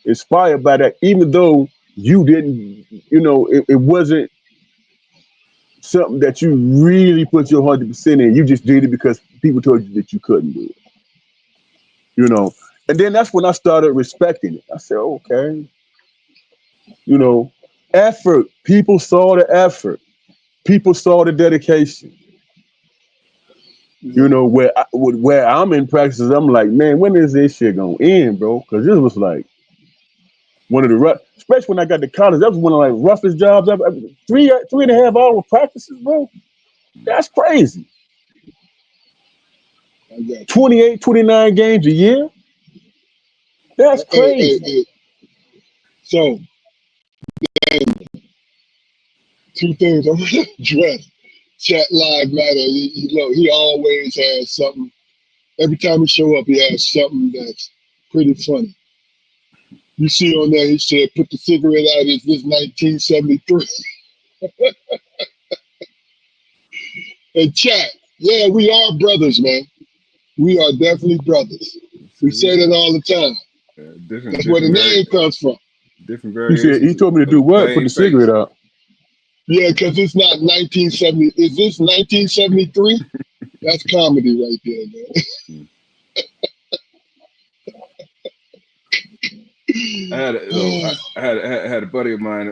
inspired by that, even though you didn't. It wasn't something that you really put your 100% in. You just did it because people told you that you couldn't do it. And then that's when I started respecting it. I said, okay, you know, effort. People saw the effort. People saw the dedication. Yeah. Where I'm in practices, I'm like, man, when is this shit gonna end, bro? Because this was like one of the rough, especially when I got to college. That was one of like roughest jobs ever. 3.5 hour practices, bro. That's crazy. I got you. 28, 29 games a year. That's crazy. Hey. So, two things I'm gonna address. Chat live matter. He always has something. Every time he show up, he has something that's pretty funny. You see on there, he said, "Put the cigarette out." Is this 1973? And chat, yeah, we are brothers, man. We are definitely brothers. We say that all the time. That's where the name comes from. Different He said he variations told me to of do the what? Put same the face. cigarette out. Yeah, because it's not 1970. Is this 1973? That's comedy right there, man. I had I had a buddy of mine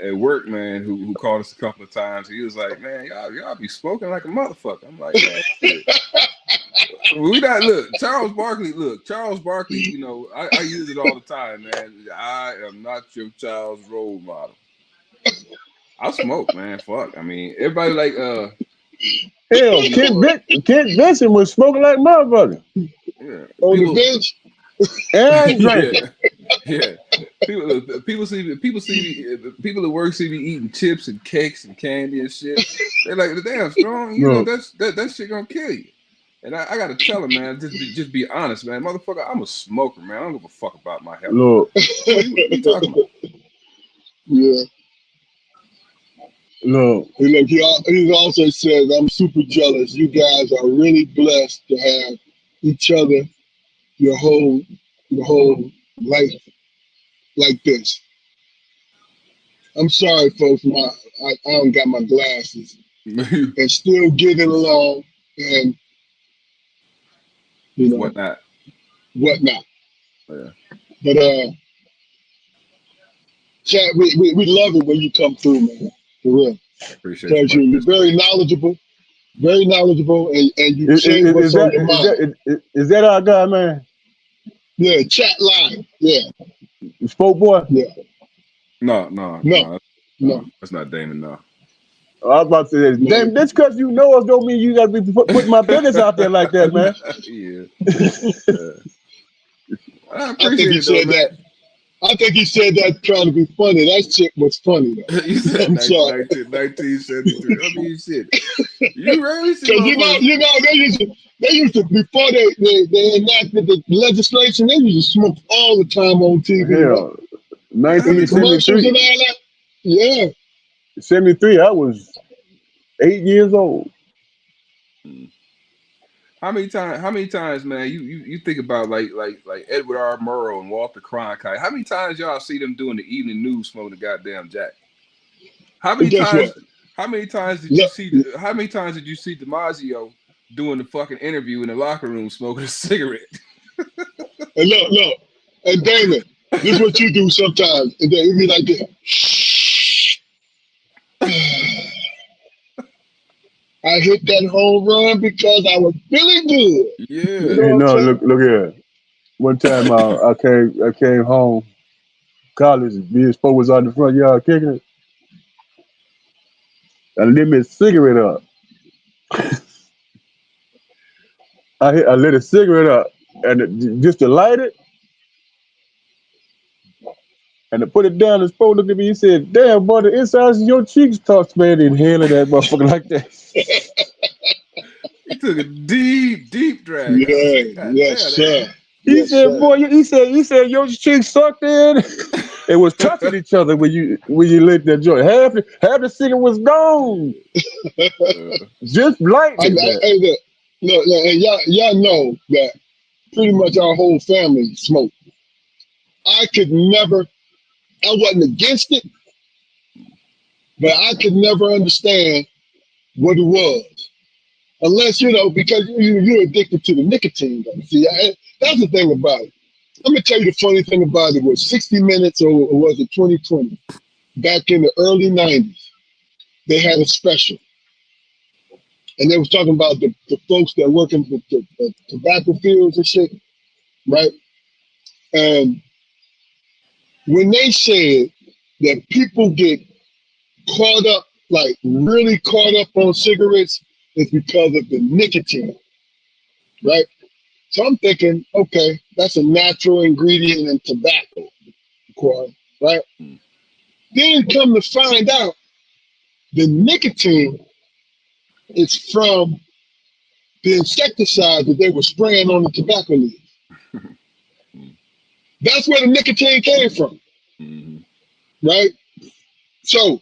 at work, man, who called us a couple of times. He was like, "Man, y'all be smoking like a motherfucker." I'm like, "Man, shit. We not Charles Barkley. Look, Charles Barkley. I use it all the time, man. I am not your child's role model. I smoke, man. Fuck. I mean, everybody like Hell, you know, Kent Vincent was smoking like a motherfucker. yeah, On the people, bench? And drinking. yeah. People see me. People at work see me eating chips and cakes and candy and shit. They're like, "Damn, strong. No. That shit gonna kill you." And I gotta tell them, man, just be honest, man. Motherfucker, I'm a smoker, man. I don't give a fuck about my health. Look, What are you talking about? Yeah. look. He also says, "I'm super jealous. You guys are really blessed to have each other your whole life like this." I'm sorry, folks. I don't got my glasses, and still getting along and Whatnot. whatnot. Yeah. But chat, we love it when you come through, man. For real, Appreciate you, because buddy. you're very knowledgeable, and you say Is what's on your mind. that our guy, man? Yeah, chat live. Yeah, The spoke boy? yeah. No, No. that's not Damon. No. I was about to say, No. damn, just because you know us don't mean you got to be putting my business out there like that, man. Yeah. I I think appreciate he it though, said man. that. I think he said that trying to be funny. That shit was funny though. You said I'm sorry. 1973. I mean, shit. You rarely see Cause motherfuckers. they used to before they enacted the legislation, they used to smoke all the time on TV, man. Hell, How In the many, commercials and 1973. all that. Yeah. 73, I was 8 years old. how many times, man? You think about like Edward R. Murrow and Walter Cronkite. How many times y'all see them doing the evening news smoking the goddamn jack? How And many guess times? what? How many times did you Look, see? How many times did you see DiMaggio doing the fucking interview in the locker room smoking a cigarette? and look, and Damon, this is what you do sometimes, and then you be like this. I hit that home run because I was feeling good. You Yeah. know Hey, what I'm no, saying? look here. One time I came home, college, me and Spo was out in the front yard kicking it. I lit me a cigarette up. I lit a cigarette up, and just to light it, and to put it down, and Spo looked at me, he said, damn, boy, the insides of your cheeks talks, man, inhaling that motherfucker like that. He took a deep, deep drag. I Yeah, said, God yes, damn that. sir. He Yes, said, sir. boy, he said your cheeks sucked in. It was touching each other when you lit that joint. Half the cigarette was gone. Just lighting it, man. Hey, look, and y'all know that pretty much our whole family smoked. I could never, I wasn't against it, but I could never understand what it was. Unless, because you're addicted to the nicotine, though. See, that's the thing about it. I'm going to tell you the funny thing about it was 60 Minutes, or was it 2020? Back in the early 90s, they had a special. And they was talking about the folks that work in the tobacco fields and shit, right? And when they said that people get caught up, like really caught up on cigarettes, it's because of the nicotine, right? So I'm thinking, okay, that's a natural ingredient in tobacco, right? Then come to find out, the nicotine is from the insecticide that they were spraying on the tobacco leaves. That's where the nicotine came from, Mm-hmm. right? So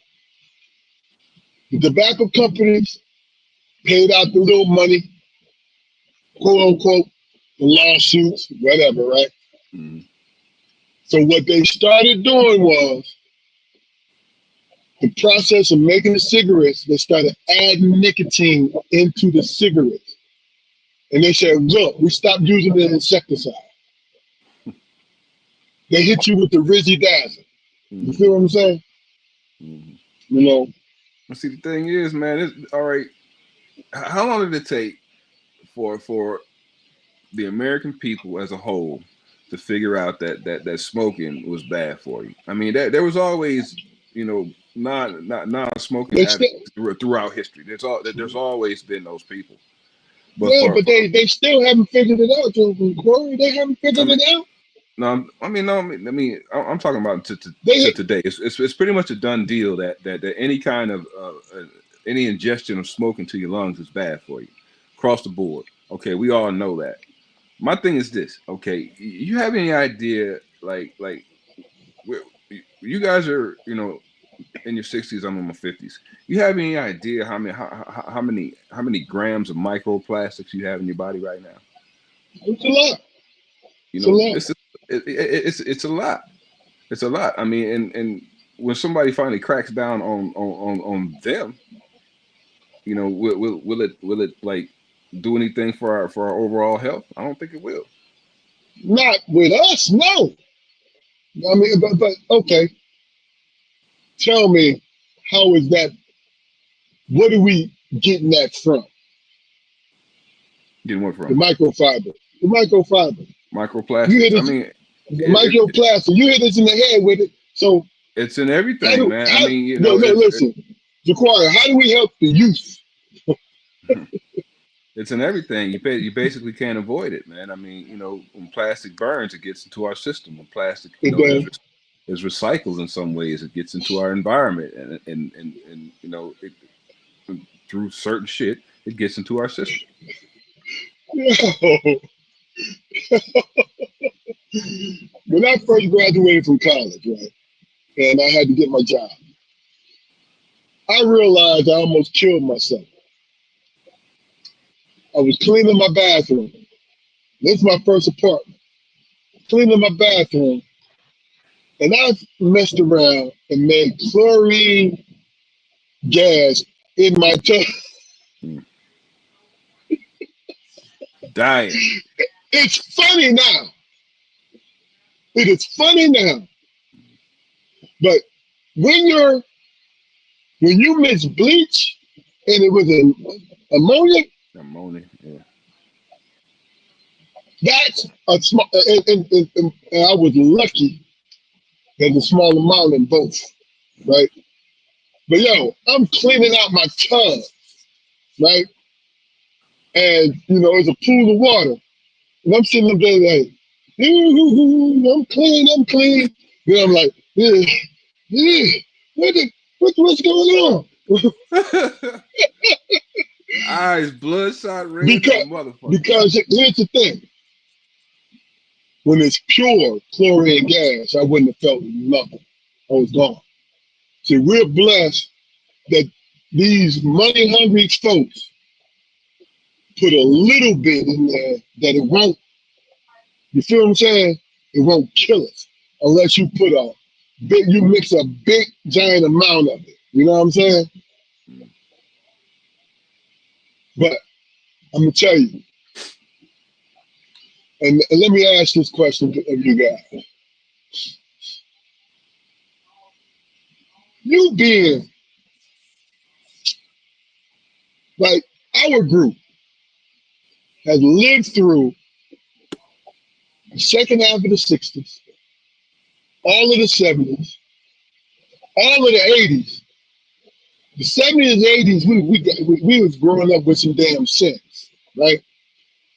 the tobacco companies paid out the little money, quote unquote, the lawsuits, whatever, right? Mm-hmm. So what they started doing was the process of making the cigarettes, they started adding nicotine into the cigarettes. And they said, look, we stopped using the insecticide. They hit you with the Rizzy Dazzle. You Mm-hmm. feel what I'm saying? Mm-hmm. You know, See, the thing is, man, all right. How long did it take for the American people as a whole to figure out that smoking was bad for you? I mean, there was always, non-smoking they addicts still, throughout history. There's always been those people. But yeah, but they still haven't figured it out, Corey. They haven't I figured mean, it out. no, I mean, no, I mean, I'm talking about to They, today. It's pretty much a done deal that any kind of any ingestion of smoke into your lungs is bad for you, across the board. Okay, we all know that. My thing is this. Okay, you have any idea, like you guys are, in your 60s, I'm in my 50s. You have any idea how many grams of microplastics you have in your body right now? it's a lot. It's a lot. This is it's a lot. It's a lot. I mean, and when somebody finally cracks down on them, will it like do anything for our overall health? I don't think it will. Not with us, no. I mean, but okay. Tell me, how is that? What are we getting that from? Getting what The from microfiber. The microfiber. You hit microplastics? I this, mean, the it, it microplastic. You hit us in the head with it. So it's in everything, man. I mean, no, no, listen, Jaquari, how do we help the youth? it's in everything. You basically can't avoid it, man. I mean, when plastic burns, it gets into our system. When plastic, And then, is recycled in some ways, it gets into our environment, and through certain shit, it gets into our system. yo, when I first graduated from college, right, and I had to get my job, I realized I almost killed myself. I was cleaning my bathroom. This is my first apartment. Cleaning my bathroom, and I messed around and made chlorine gas in my tank. Dying. It's funny now. It is funny now. But when you mix bleach and it was an ammonia, Ammonia. Yeah. that's a small. And I was lucky that a small amount in both, right? But yo, I'm cleaning out my tub, right? And it's a pool of water, and I'm sitting up there like, "Ooh, I'm clean, I'm clean." Then I'm like, yeah, yeah, what's going on? Eyes bloodshot red than a because motherfucker. because here's the thing: when it's pure chlorine gas, I wouldn't have felt nothing. I was gone. See, we're blessed that these money hungry folks put a little bit in there that it won't. You feel what I'm saying? It won't kill us unless you put you mix a big giant amount of it. You know what I'm saying? But I'm gonna tell you, and let me ask this question of you guys: you being like our group has lived through the second half of the '60s, all of the '70s, all of the '80s. The '70s and '80s, we was growing up with some damn sense, right?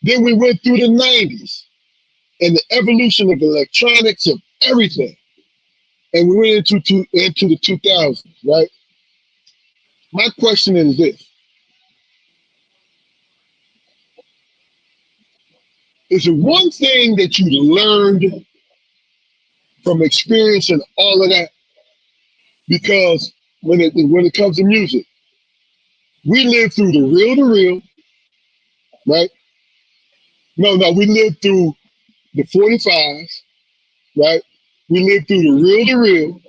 Then we went through the '90s and the evolution of electronics and everything, and we went into the 2000s, right? My question is this: is there one thing that you learned from experiencing all of that? Because when it comes to music, we lived through the real to real, right? No, we lived through the 45s, right? We lived through the real to real,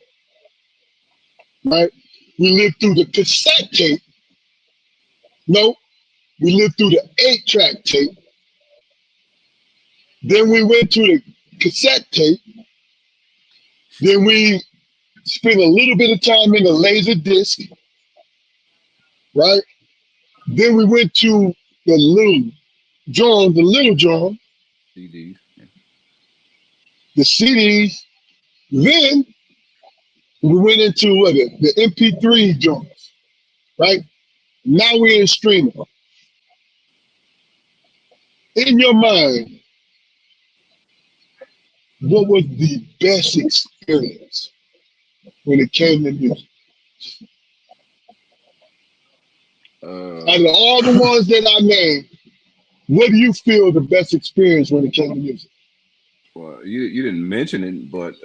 right? We lived through the cassette tape. No, we lived through the 8-track tape. Then we went to the cassette tape. Then we spent a little bit of time in the laser disc, right? Then we went to the little John, CDs. Yeah. the CDs. Then we went into the MP3 joints, right? Now we're in streaming. In your mind, what was the best experience when it came to music? Out of all the ones that I named, what do you feel the best experience when it came to music? Well, you didn't mention it, but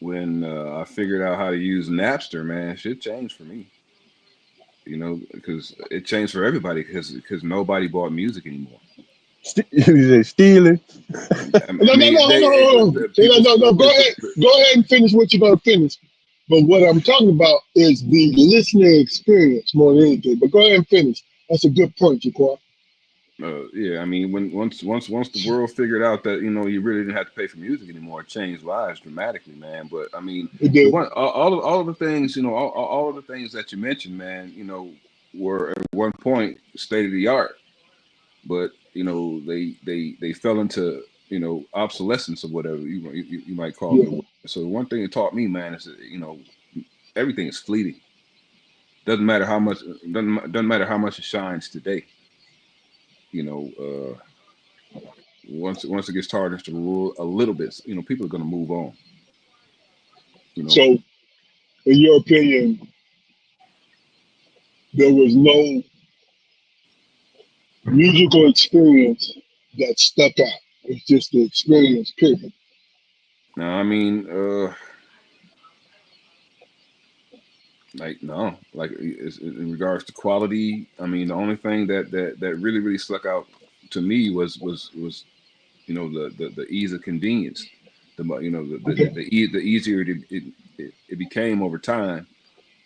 when I figured out how to use Napster, man, shit changed for me. Because it changed for everybody because nobody bought music anymore. You say stealing? I No, no, mean, no, hold on, hold on. people No, no, still go ahead. Go ahead and finish what you're gonna finish. But what I'm talking about is the listening experience more than anything. But go ahead and finish. That's a good point, Jaquan. yeah. I mean, once the world figured out that you really didn't have to pay for music anymore, it changed lives dramatically, man. But I mean, It the did. one all of the things all of the things that you mentioned, man, were at one point state of the art, but they fell into obsolescence or whatever you might call Yeah. it. So the one thing it taught me, man, is that everything is fleeting. Doesn't matter how much it shines today. You know, once it gets tarnished to rule a little bit, people are gonna move on. You know, So, in your opinion, there was no musical experience that stuck out. It's just the experience, period. now I mean, like no, like in regards to quality, I mean, the only thing that really stuck out to me was the ease of convenience, the mo- you know the Okay. the easier it became over time.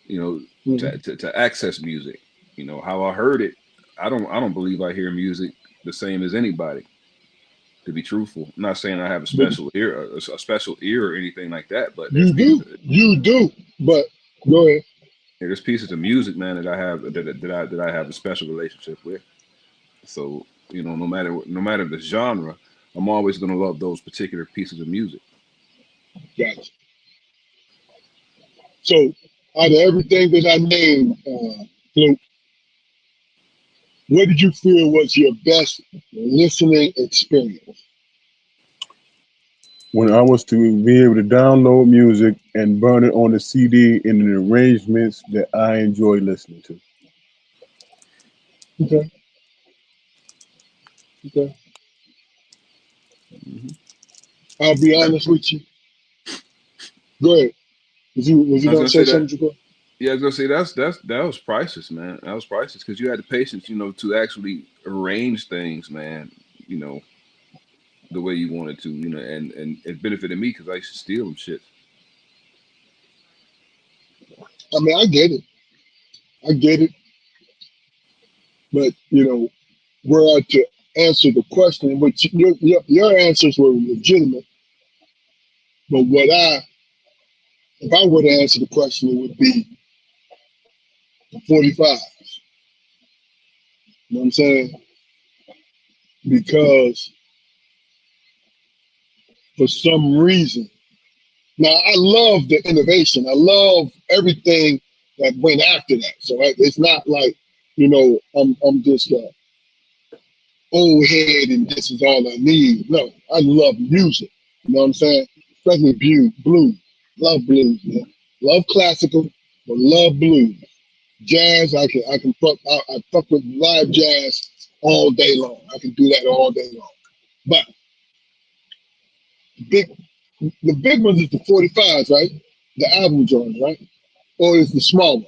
you know, Mhm. to access music. You know, how I heard it, I don't believe I hear music the same as anybody. To be truthful, I'm not saying I have a But special ear, a special ear or anything like that, but you do. But go ahead. there's pieces of music, man, that I have that I have a special relationship with. So you know, no matter the genre, I'm always gonna love those particular pieces of music. Gotcha. So out of everything that I named, Flo, what did you feel was your best listening experience? When I was to be able to download music and burn it on a CD in the arrangements that I enjoy listening to. Okay. Okay. Hmm. I'll be honest with you. Go ahead. Was you I was gonna gonna say say that. something, Jacob? Yeah, I was gonna say that was priceless, man. That was priceless because you had the patience, to actually arrange things, man. You know, the way you wanted to, and it benefited me because I used to steal them shit. I mean, I get it. I get it. But were I to answer the question, which your answers were legitimate, but if I were to answer the question, it would be the 45. You know what I'm saying? Because for some reason, now I love the innovation. I love everything that went after that. So it's not like I'm just a old head and this is all I need. No, I love music. You know what I'm saying? Especially blues. Love blues, man. Love classical, but love blues. Jazz, I can I fuck with live jazz all day long. I can do that all day long. But the big the big ones is the 45s, right? The album joints, right? Or is the small one.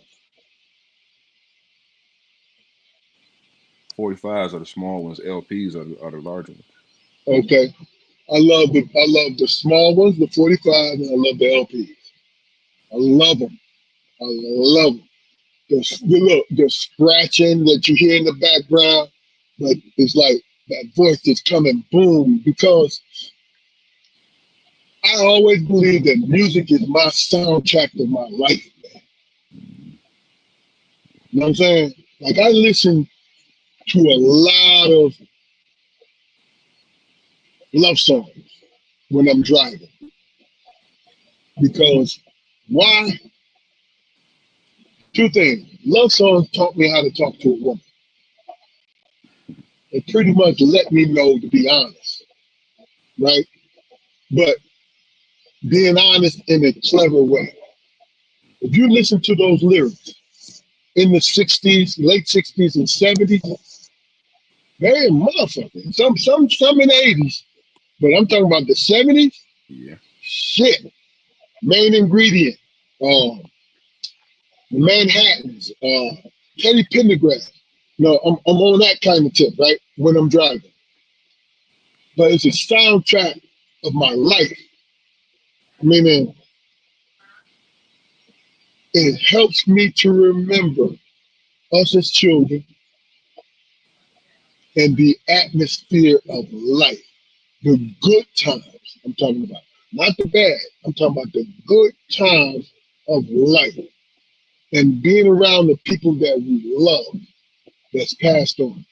45s are the small ones. LPs are the larger ones. Okay. I love the small ones, the 45s, and I love the LPs. I love them. I love them. The scratching that you hear in the background, but it's like that voice is coming boom because I always believe that music is my soundtrack of my life. You know what I'm saying? Like I listen to a lot of love songs when I'm driving because why? Two things. Love songs taught me how to talk to a woman. It pretty much let me know to be honest, right? But being honest in a clever way. If you listen to those lyrics in the 60s, late 60s and 70s, they a motherfucker. Some in the 80s, but I'm talking about the 70s. Yeah. Shit. Main ingredient. The Manhattans, Teddy Pendergrass. No, I'm on that kind of tip, right? When I'm driving. But it's a soundtrack of my life. Meaning it helps me to remember us as children and the atmosphere of life. The good times I'm talking about. Not the bad. I'm talking about the good times of life and being around the people that we love that's passed on.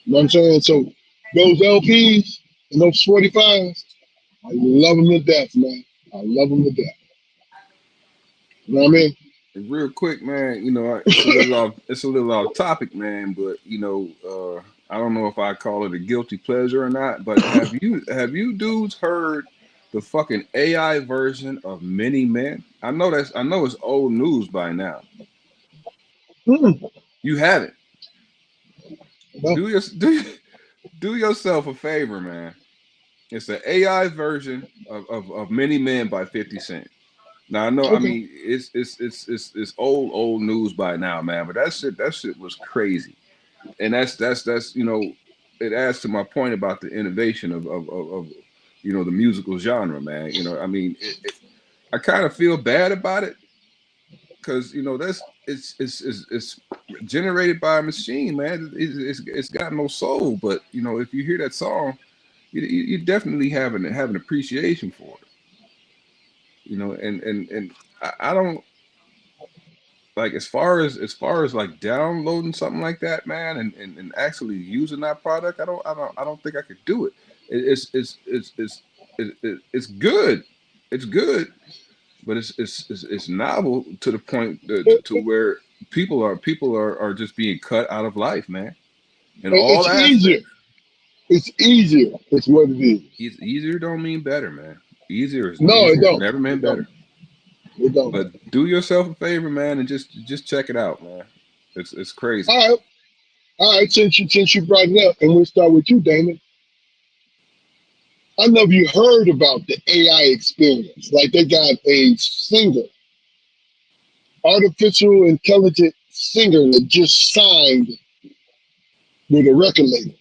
You know what I'm saying? So those LPs and those 45s, I love them to death, man. I love them to death. You know what I mean? Real quick, man. It's a little off topic, man. But I don't know if I call it a guilty pleasure or not. But have you dudes heard the fucking AI version of Many Men? I know it's old news by now. Mm-mm. You haven't. No. Do yourself a favor, man. It's an AI version of Many Men by 50 Cent. Now I know, I Okay. mean, it's old news by now, man. But that shit was crazy, and that's it adds to my point about the innovation of the musical genre, man. I mean, I kind of feel bad about it because that's it's generated by a machine, man. It's got no soul. But if you hear that song, you definitely have an appreciation for it. And I don't like, as far as like downloading something like that, man, and actually using that product. I don't think I could do it. It's good. It's good, but it's novel to the point to where people are just being cut out of life, man, in all It's easier. aspects. It's easier. It's what it is. Easier don't mean better, man. No, it Easier has don't. never meant It don't. better. It don't. But do yourself a favor, man, and just check it out, man. It's crazy. All right. All right. Since you brought it up, and we'll start with you, Damon. I know if you heard about the AI experience. Like they got a singer, artificial intelligent singer that just signed with a record label.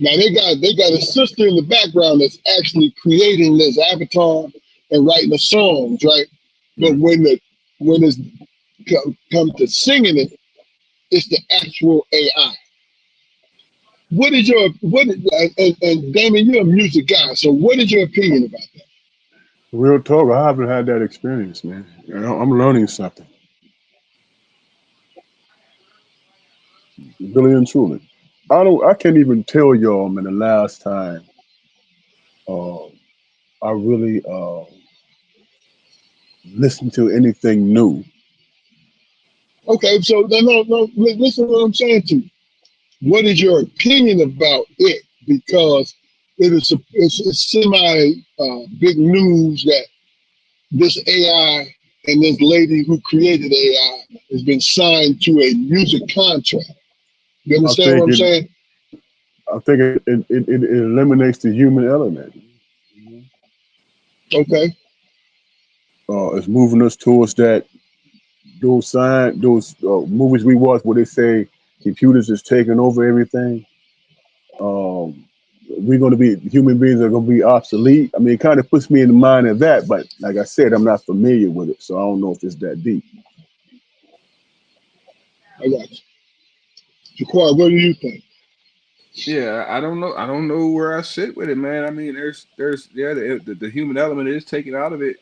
Now they got a sister in the background that's actually creating this avatar and writing the songs, right? But Mm. when it's come to singing it, it's the actual AI. What is your and Damon, you're a music guy, so what is your opinion about that? Real talk, I haven't had that experience, man. I'm learning something, really and truly. I can't even tell y'all, man, the last time uh, I really listened to anything new. Okay, so no, listen to what I'm saying to you. What is your opinion about it? Because it's semi big news that this AI and this lady who created AI has been signed to a music contract. You I understand what think I'm it, saying? I think it eliminates the human element. Okay. It's moving us towards that those movies we watch where they say computers is taking over everything. Um, we're going to be human beings are going to be obsolete. I mean, it kind of puts me in the mind of that, but like I said, I'm not familiar with it, so I don't know if it's that deep. I got you. Jaquar, what do you think? Yeah, I don't know. I don't know where I sit with it, man. I mean, there's yeah, the human element is taken out of it,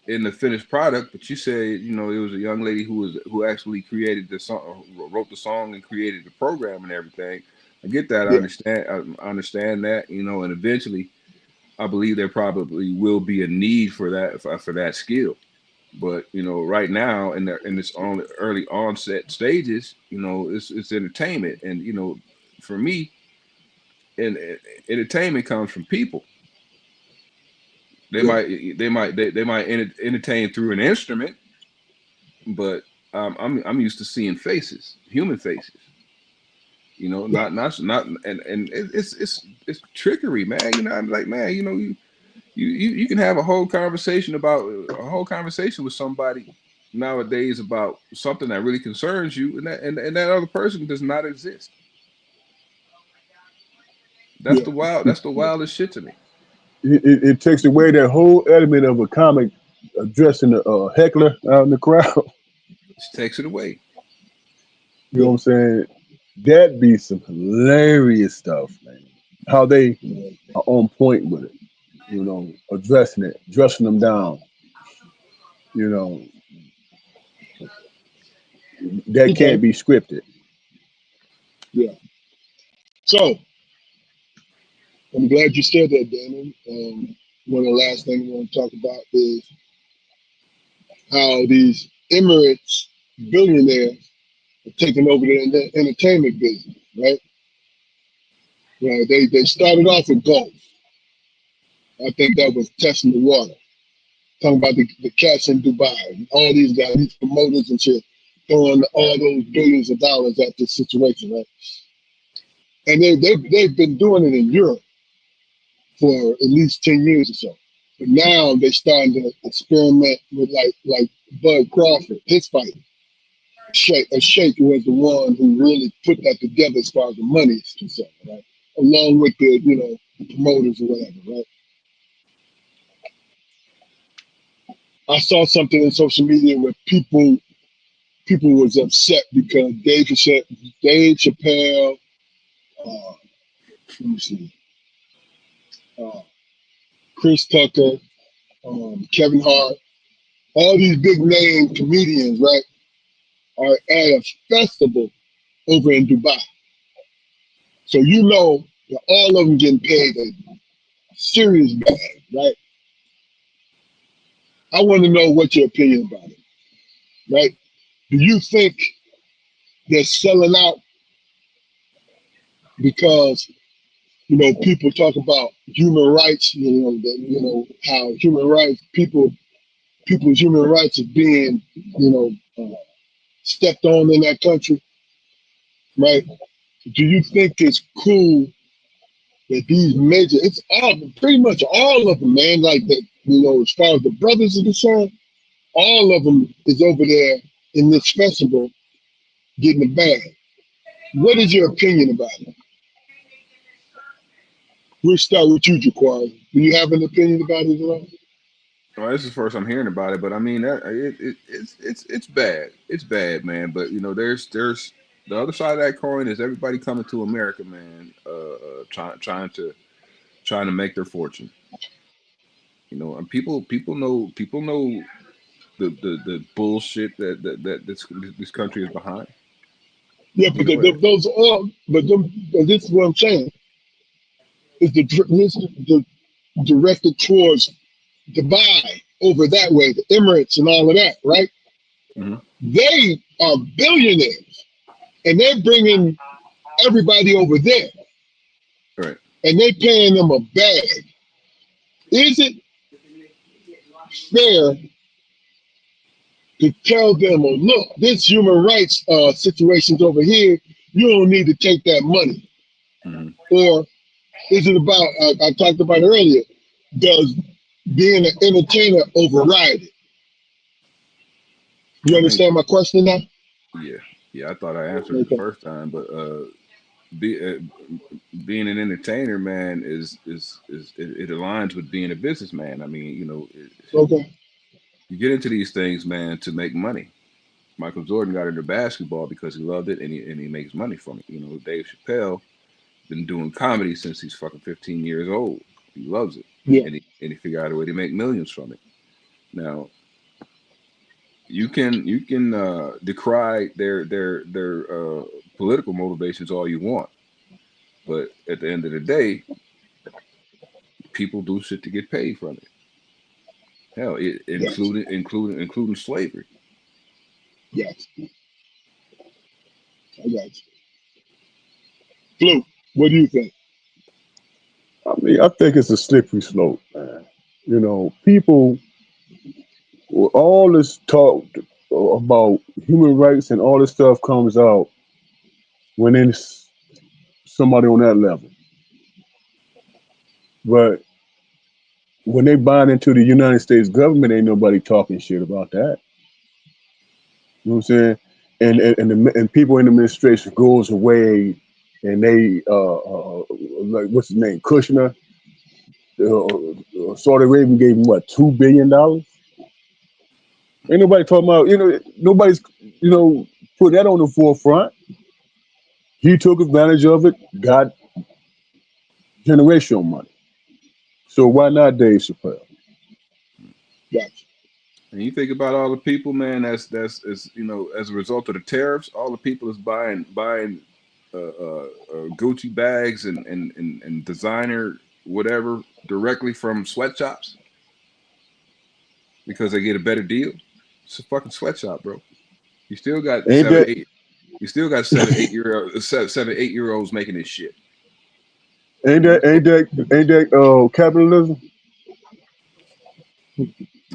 in the finished product. But you said, it was a young lady who actually created the song, wrote the song, and created the program and everything. I get that. I Yeah, understand. I understand that. And eventually, I believe there probably will be a need for that for that skill. But right now in its on early onset stages, it's entertainment, and for me, and entertainment comes from people. They yeah, might they might entertain through an instrument, but I'm used to seeing faces, human faces. right. Not and it's trickery, man. I'm like, man, you can have a whole conversation with somebody nowadays about something that really concerns you, and that other person does not exist. Yeah, That's the yeah. wildest shit to me. It takes away that whole element of a comic addressing a heckler out in the crowd. It takes it away. You know what I'm saying? That be some hilarious stuff, man. How they Yeah. are on point with it. Addressing it, dressing them down. You know, that can't Okay. be scripted. Yeah. So I'm glad you said that, Damon. One of the last things we want to talk about is how these Emirates billionaires are taking over the entertainment business, right? They started off with golf. I think that was testing the water. Talking about the cats in Dubai, all these guys, these promoters and shit, throwing all those billions of dollars at this situation, right? And they've been doing it in Europe for at least 10 years or so. But now they're starting to experiment with like Bud Crawford, his fight. A Sheikh was the one who really put that together as far as the money is concerned, right? Along with the promoters or whatever, right? I saw something in social media where people was upset because Dave Chappelle, let me see, uh, Chris Tucker, Kevin Hart, all these big name comedians, right, are at a festival over in Dubai. So you know that all of them getting paid a serious bag, right? I want to know what your opinion about it, right? Do you think they're selling out because people talk about human rights, how people's human rights are being, stepped on in that country, right? Do you think it's cool that these major, it's all pretty much all of them, man, like that, as far as the brothers are concerned, all of them is over there in this festival getting a bag. What is your opinion about it? We'll start with you, Jaquan. Do you have an opinion about it at all? Well, this is the first I'm hearing about it, but I mean it's bad. It's bad, man. But there's the other side of that coin is everybody coming to America, man, trying to make their fortune. And people know the bullshit that this country is behind. Yeah, but those all, but this is what I'm saying. Is the directed towards Dubai over that way, the Emirates and all of that, right? Mm-hmm. They are billionaires, and they're bringing everybody over there, Right. and they paying them a bag. Is it fair to tell them, "Oh, look, this human rights situation's over here. You don't need to take that money," Mm-hmm. or is it about? I talked about it earlier. Does being an entertainer override it? You understand my question now? Yeah. I thought I answered it the first time, but being an entertainer, man, it aligns with being a businessman. I mean, Okay. you get into these things, man, to make money. Michael Jordan got into basketball because he loved it and he makes money from it. Dave Chappelle been doing comedy since he's fucking 15 years old. He loves it. Yeah. And he figured out a way to make millions from it. Now, you can decry their political motivations all you want, but at the end of the day, people do shit to get paid from it. Hell, Yes. including slavery. Yes. I got you. Flu, what do you think? I mean, I think it's a slippery slope, man. People, all this talk about human rights and all this stuff comes out when it's somebody on that level. But when they bind into the United States government, ain't nobody talking shit about that. You know what I'm saying? And people in the administration goes away, and they like what's his name, Kushner, Saudi Arabia gave him what, $2 billion. Ain't nobody talking about, nobody's put that on the forefront. He took advantage of it, got generational money. So why not Dave Chappelle? Gotcha. And you think about all the people, man. That's as as a result of the tariffs, all the people is buying Gucci bags and designer whatever directly from sweatshops because they get a better deal. It's a fucking sweatshop, bro. You still got Ain't seven, that 8. You still got 7, 8 year olds making this shit. ain't that capitalism?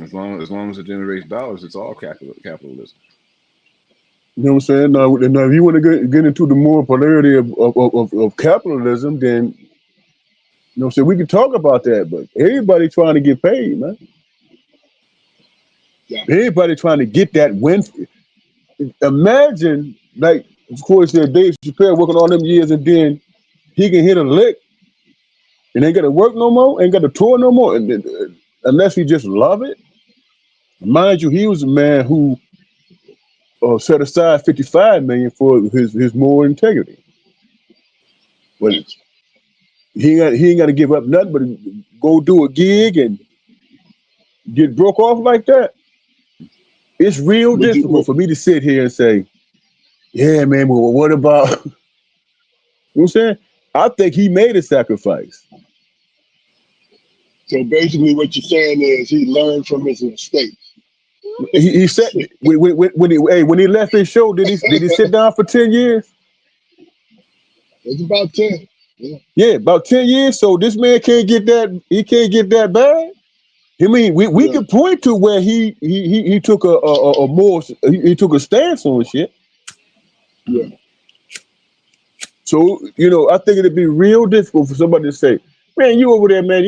As long as it generates dollars, it's all capitalism. You know what I'm saying? Now if you want to get into the moral polarity of capitalism, then what I'm saying, we can talk about that, but everybody trying to get paid, man. Yeah. Everybody trying to get that win. Imagine, like, of course, Dave Chappelle working all them years, and then he can hit a lick and ain't got to work no more, ain't got to tour no more, unless he just love it. Mind you, he was a man who set aside 55 million for his moral integrity. But he ain't got to give up nothing but go do a gig and get broke off like that. It's real But you, difficult for me to sit here and say, yeah, man, well, what about, you know what I'm saying? I think he made a sacrifice. so basically, what you're saying is he learned from his mistakes. He said when he left his show, did he sit down for 10 years? It's about 10. Yeah. Yeah, about 10 years. So this man can't get that. He can't get that bad. I mean, we Yeah. could point to where he took a more he took a stance on shit. Yeah. So I think it'd be real difficult for somebody to say, "Man, you over there, man.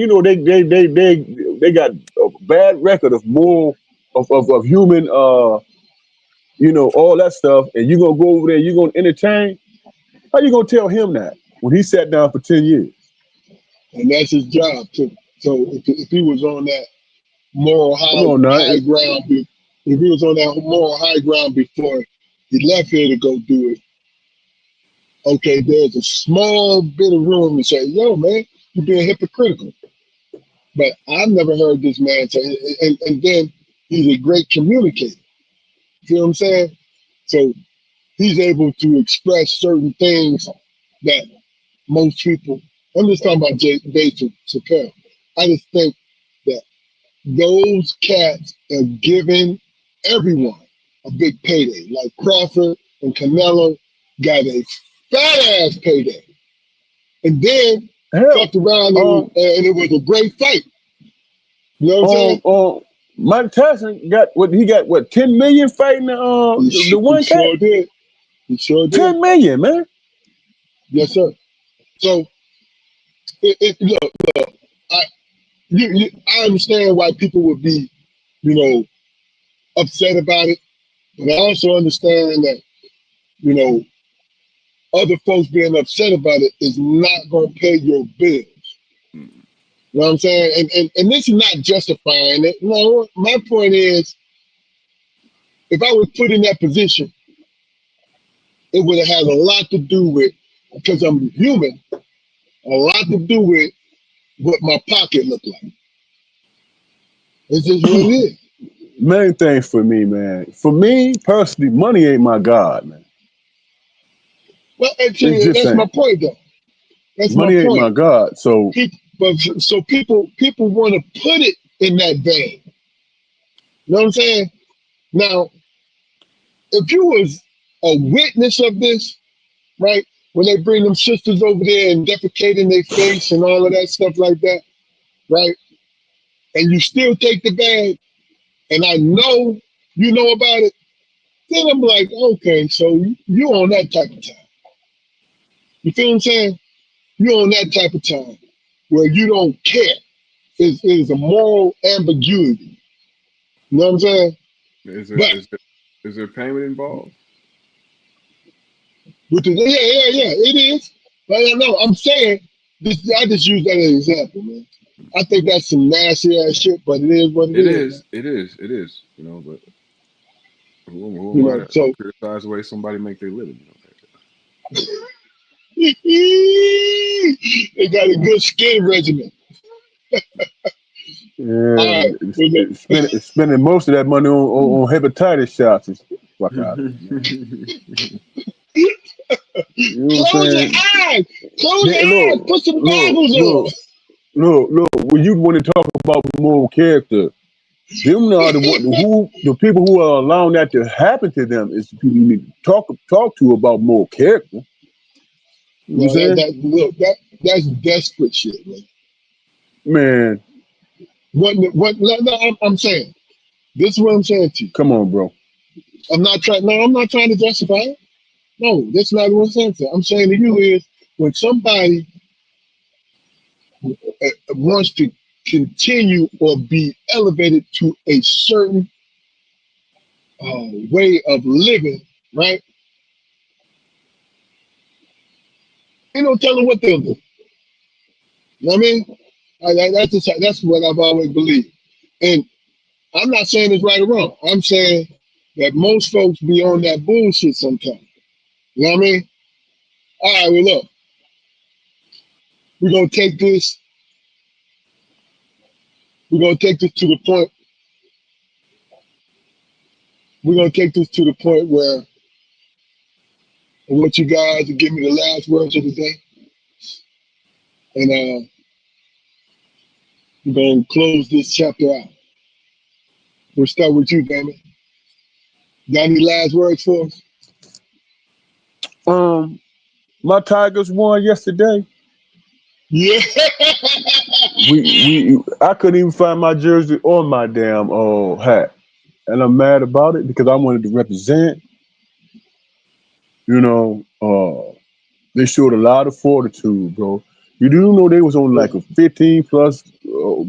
They got a bad record of moral of human all that stuff, and you gonna go over there, you gonna entertain." How you gonna tell him that when he sat down for 10 years? And that's his job too. So if he was on that moral Come on now. high ground, if he was on that moral high ground before he left here to go do it, okay, there's a small bit of room to say, yo, man, you're being hypocritical. But I've never heard this man say, and then he's a great communicator. You know what I'm saying? So he's able to express certain things that most people, I'm just talking about Dave Chappelle. I just think that those cats are giving everyone a big payday. Like Crawford and Canelo got a fat ass payday. And then Hell, fucked around and it was a great fight. You know what I'm saying? Mike Tyson got what he got 10 million fighting the He one cat. sure did. He sure did. 10 million, man. Yes, sir. So look, I I understand why people would be, you know, upset about it. But I also understand that, you know, other folks being upset about it is not gonna pay your bills. Mm. You know what I'm saying? And this is not justifying it. No, my point is, if I was put in that position, it would have had a lot to do with, because I'm human, a lot to do with what my pocket looked like. It's just what it is. Main thing for me, man. For me personally, money ain't my god, man. Well, It actually, just that's my ain't. point, though. That's my Money ain't point. my god. So But so people want to put it in that vein. You know what I'm saying? Now, if you was a witness of this, right? When they bring them sisters over there and defecating their face and all of that stuff like that, right? And you still take the bag, and I know you know about it, then I'm like, okay, so you on that type of time. You feel what I'm saying? You on that type of time where you don't care. It's a moral ambiguity. You know what I'm saying? Is there But is there is there payment involved? with the yeah, it is. But I don't know. I'm saying this. I just use that as an example, man. I think that's some nasty ass shit, but it is what it It is, man. is. It is. It is. But who You am I know, to so criticize the way somebody make their living? they got a good skin regimen. All yeah, right, well, look, spending most of that money on hepatitis shots and fuck out of here, man. You know what I'm close your saying? eyes. Close your Then, eyes. look, Put some look, goggles look, on. look. When you want to talk about moral character, them are the people who are allowing that to happen to them is the people you need to talk to about moral character. You know No, what I'm saying? that's desperate shit, man. Man, No, I'm saying this is what I'm saying to you. come on, bro. I'm not trying. No, I'm not trying to justify it. No, that's not what I'm saying. I'm saying to you is when somebody wants to continue or be elevated to a certain way of living, right? Ain't no telling what they'll do. You know what I mean? That's what I've always believed. And I'm not saying it's right or wrong. I'm saying that most folks be on that bullshit sometimes. You know what I mean? All right, well, look, we're gonna take this. We're gonna take this to the point. We're gonna take this to the point where I want you guys to give me the last words of the day, and we're gonna close this chapter out. We'll start with you, Damon. Got any last words for us? My Tigers won yesterday. Yeah. I couldn't even find my jersey or my damn hat, and I'm mad about it because I wanted to represent. You know, they showed a lot of fortitude, bro. You do know they was on like a 15 plus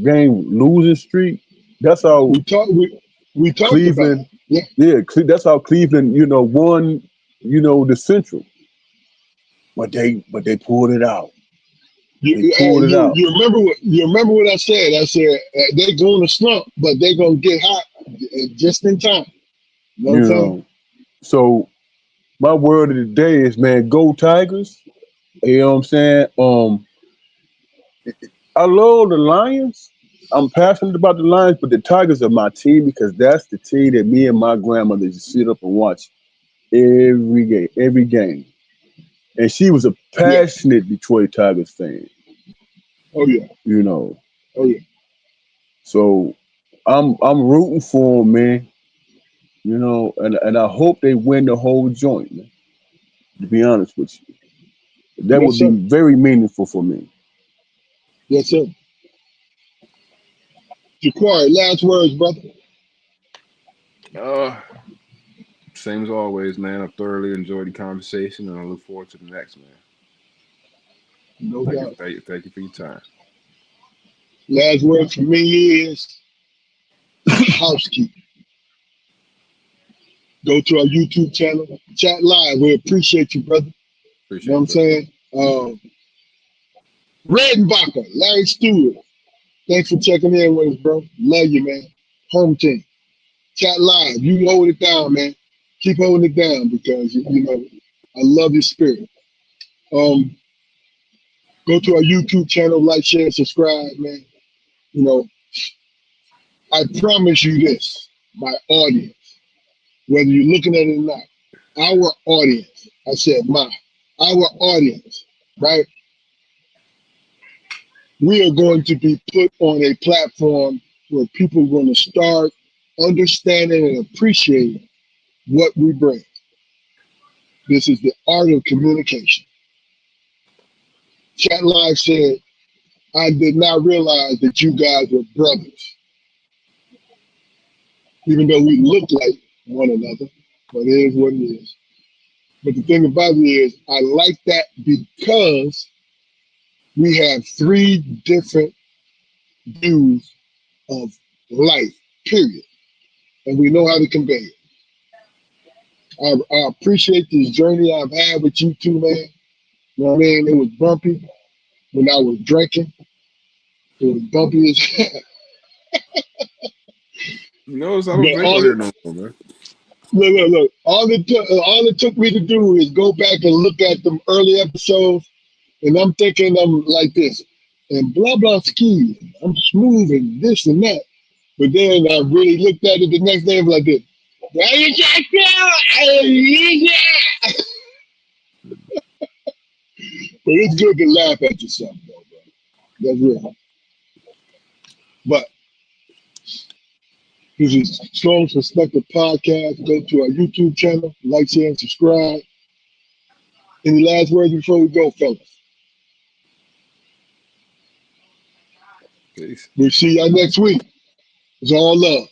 game losing streak. That's how We talked about Cleveland, it. Yeah. yeah, that's how Cleveland, won, the Central. But they pulled it out. They pulled it out. You remember what I said? I said they're going to slump, but they're gonna get hot just in time. You know what I'm You saying? know, so my word of the day is, man, go Tigers. You know what I'm saying? I love the Lions. I'm passionate about the Lions, but the Tigers are my team because that's the team that me and my grandmother used to sit up and watch every game. And she was a Yeah. passionate Detroit Tigers fan, Oh yeah. you know. Oh yeah. So I'm rooting for them, man. And I hope they win the whole joint, man. To be honest with you, that Yes would be sir. very meaningful for me. Yes sir. Jaquari, last words, brother. Uh, Same as always, man. I thoroughly enjoyed the conversation, and I look forward to the next, man. No doubt. Thank you for your time. Last word for me is housekeeping. Go to our YouTube channel, chat live. We appreciate you, brother. You know what Appreciate I'm it, brother. saying? Redenbacher, Larry Stewart. Thanks for checking in with us, bro. Love you, man. Home team. Chat live. You hold it down, man. Keep holding it down because you know I love your spirit. Um, go to our YouTube channel, like, share, subscribe, man. You know, I promise you this, my audience, whether you're looking at it or not, our audience, I said our audience, right? We are going to be put on a platform where people are going to start understanding and appreciating what we bring. This is the art of communication. Chat Live said, I did not realize that you guys were brothers, even though we look like one another, but it is what it is. But the thing about it is, I like that because we have three different views of life, period. And we know how to convey it. I appreciate this journey I've had with you two, man. You know what I mean? It was bumpy when I was drinking. It was bumpy as hell. You notice I don't But drink on here no more, man. look. All it took me to do is go back and look at them early episodes, and I'm thinking I'm like this, and blah blah ski. I'm smooth and this and that. But then I really looked at it the next day and was like this. But it's good to laugh at yourself, though, bro. That's real. But this is Strong Perspective Podcast. Go to our YouTube channel, like, share, and subscribe. Any last words before we go, fellas? Peace. We'll see y'all next week. It's all love.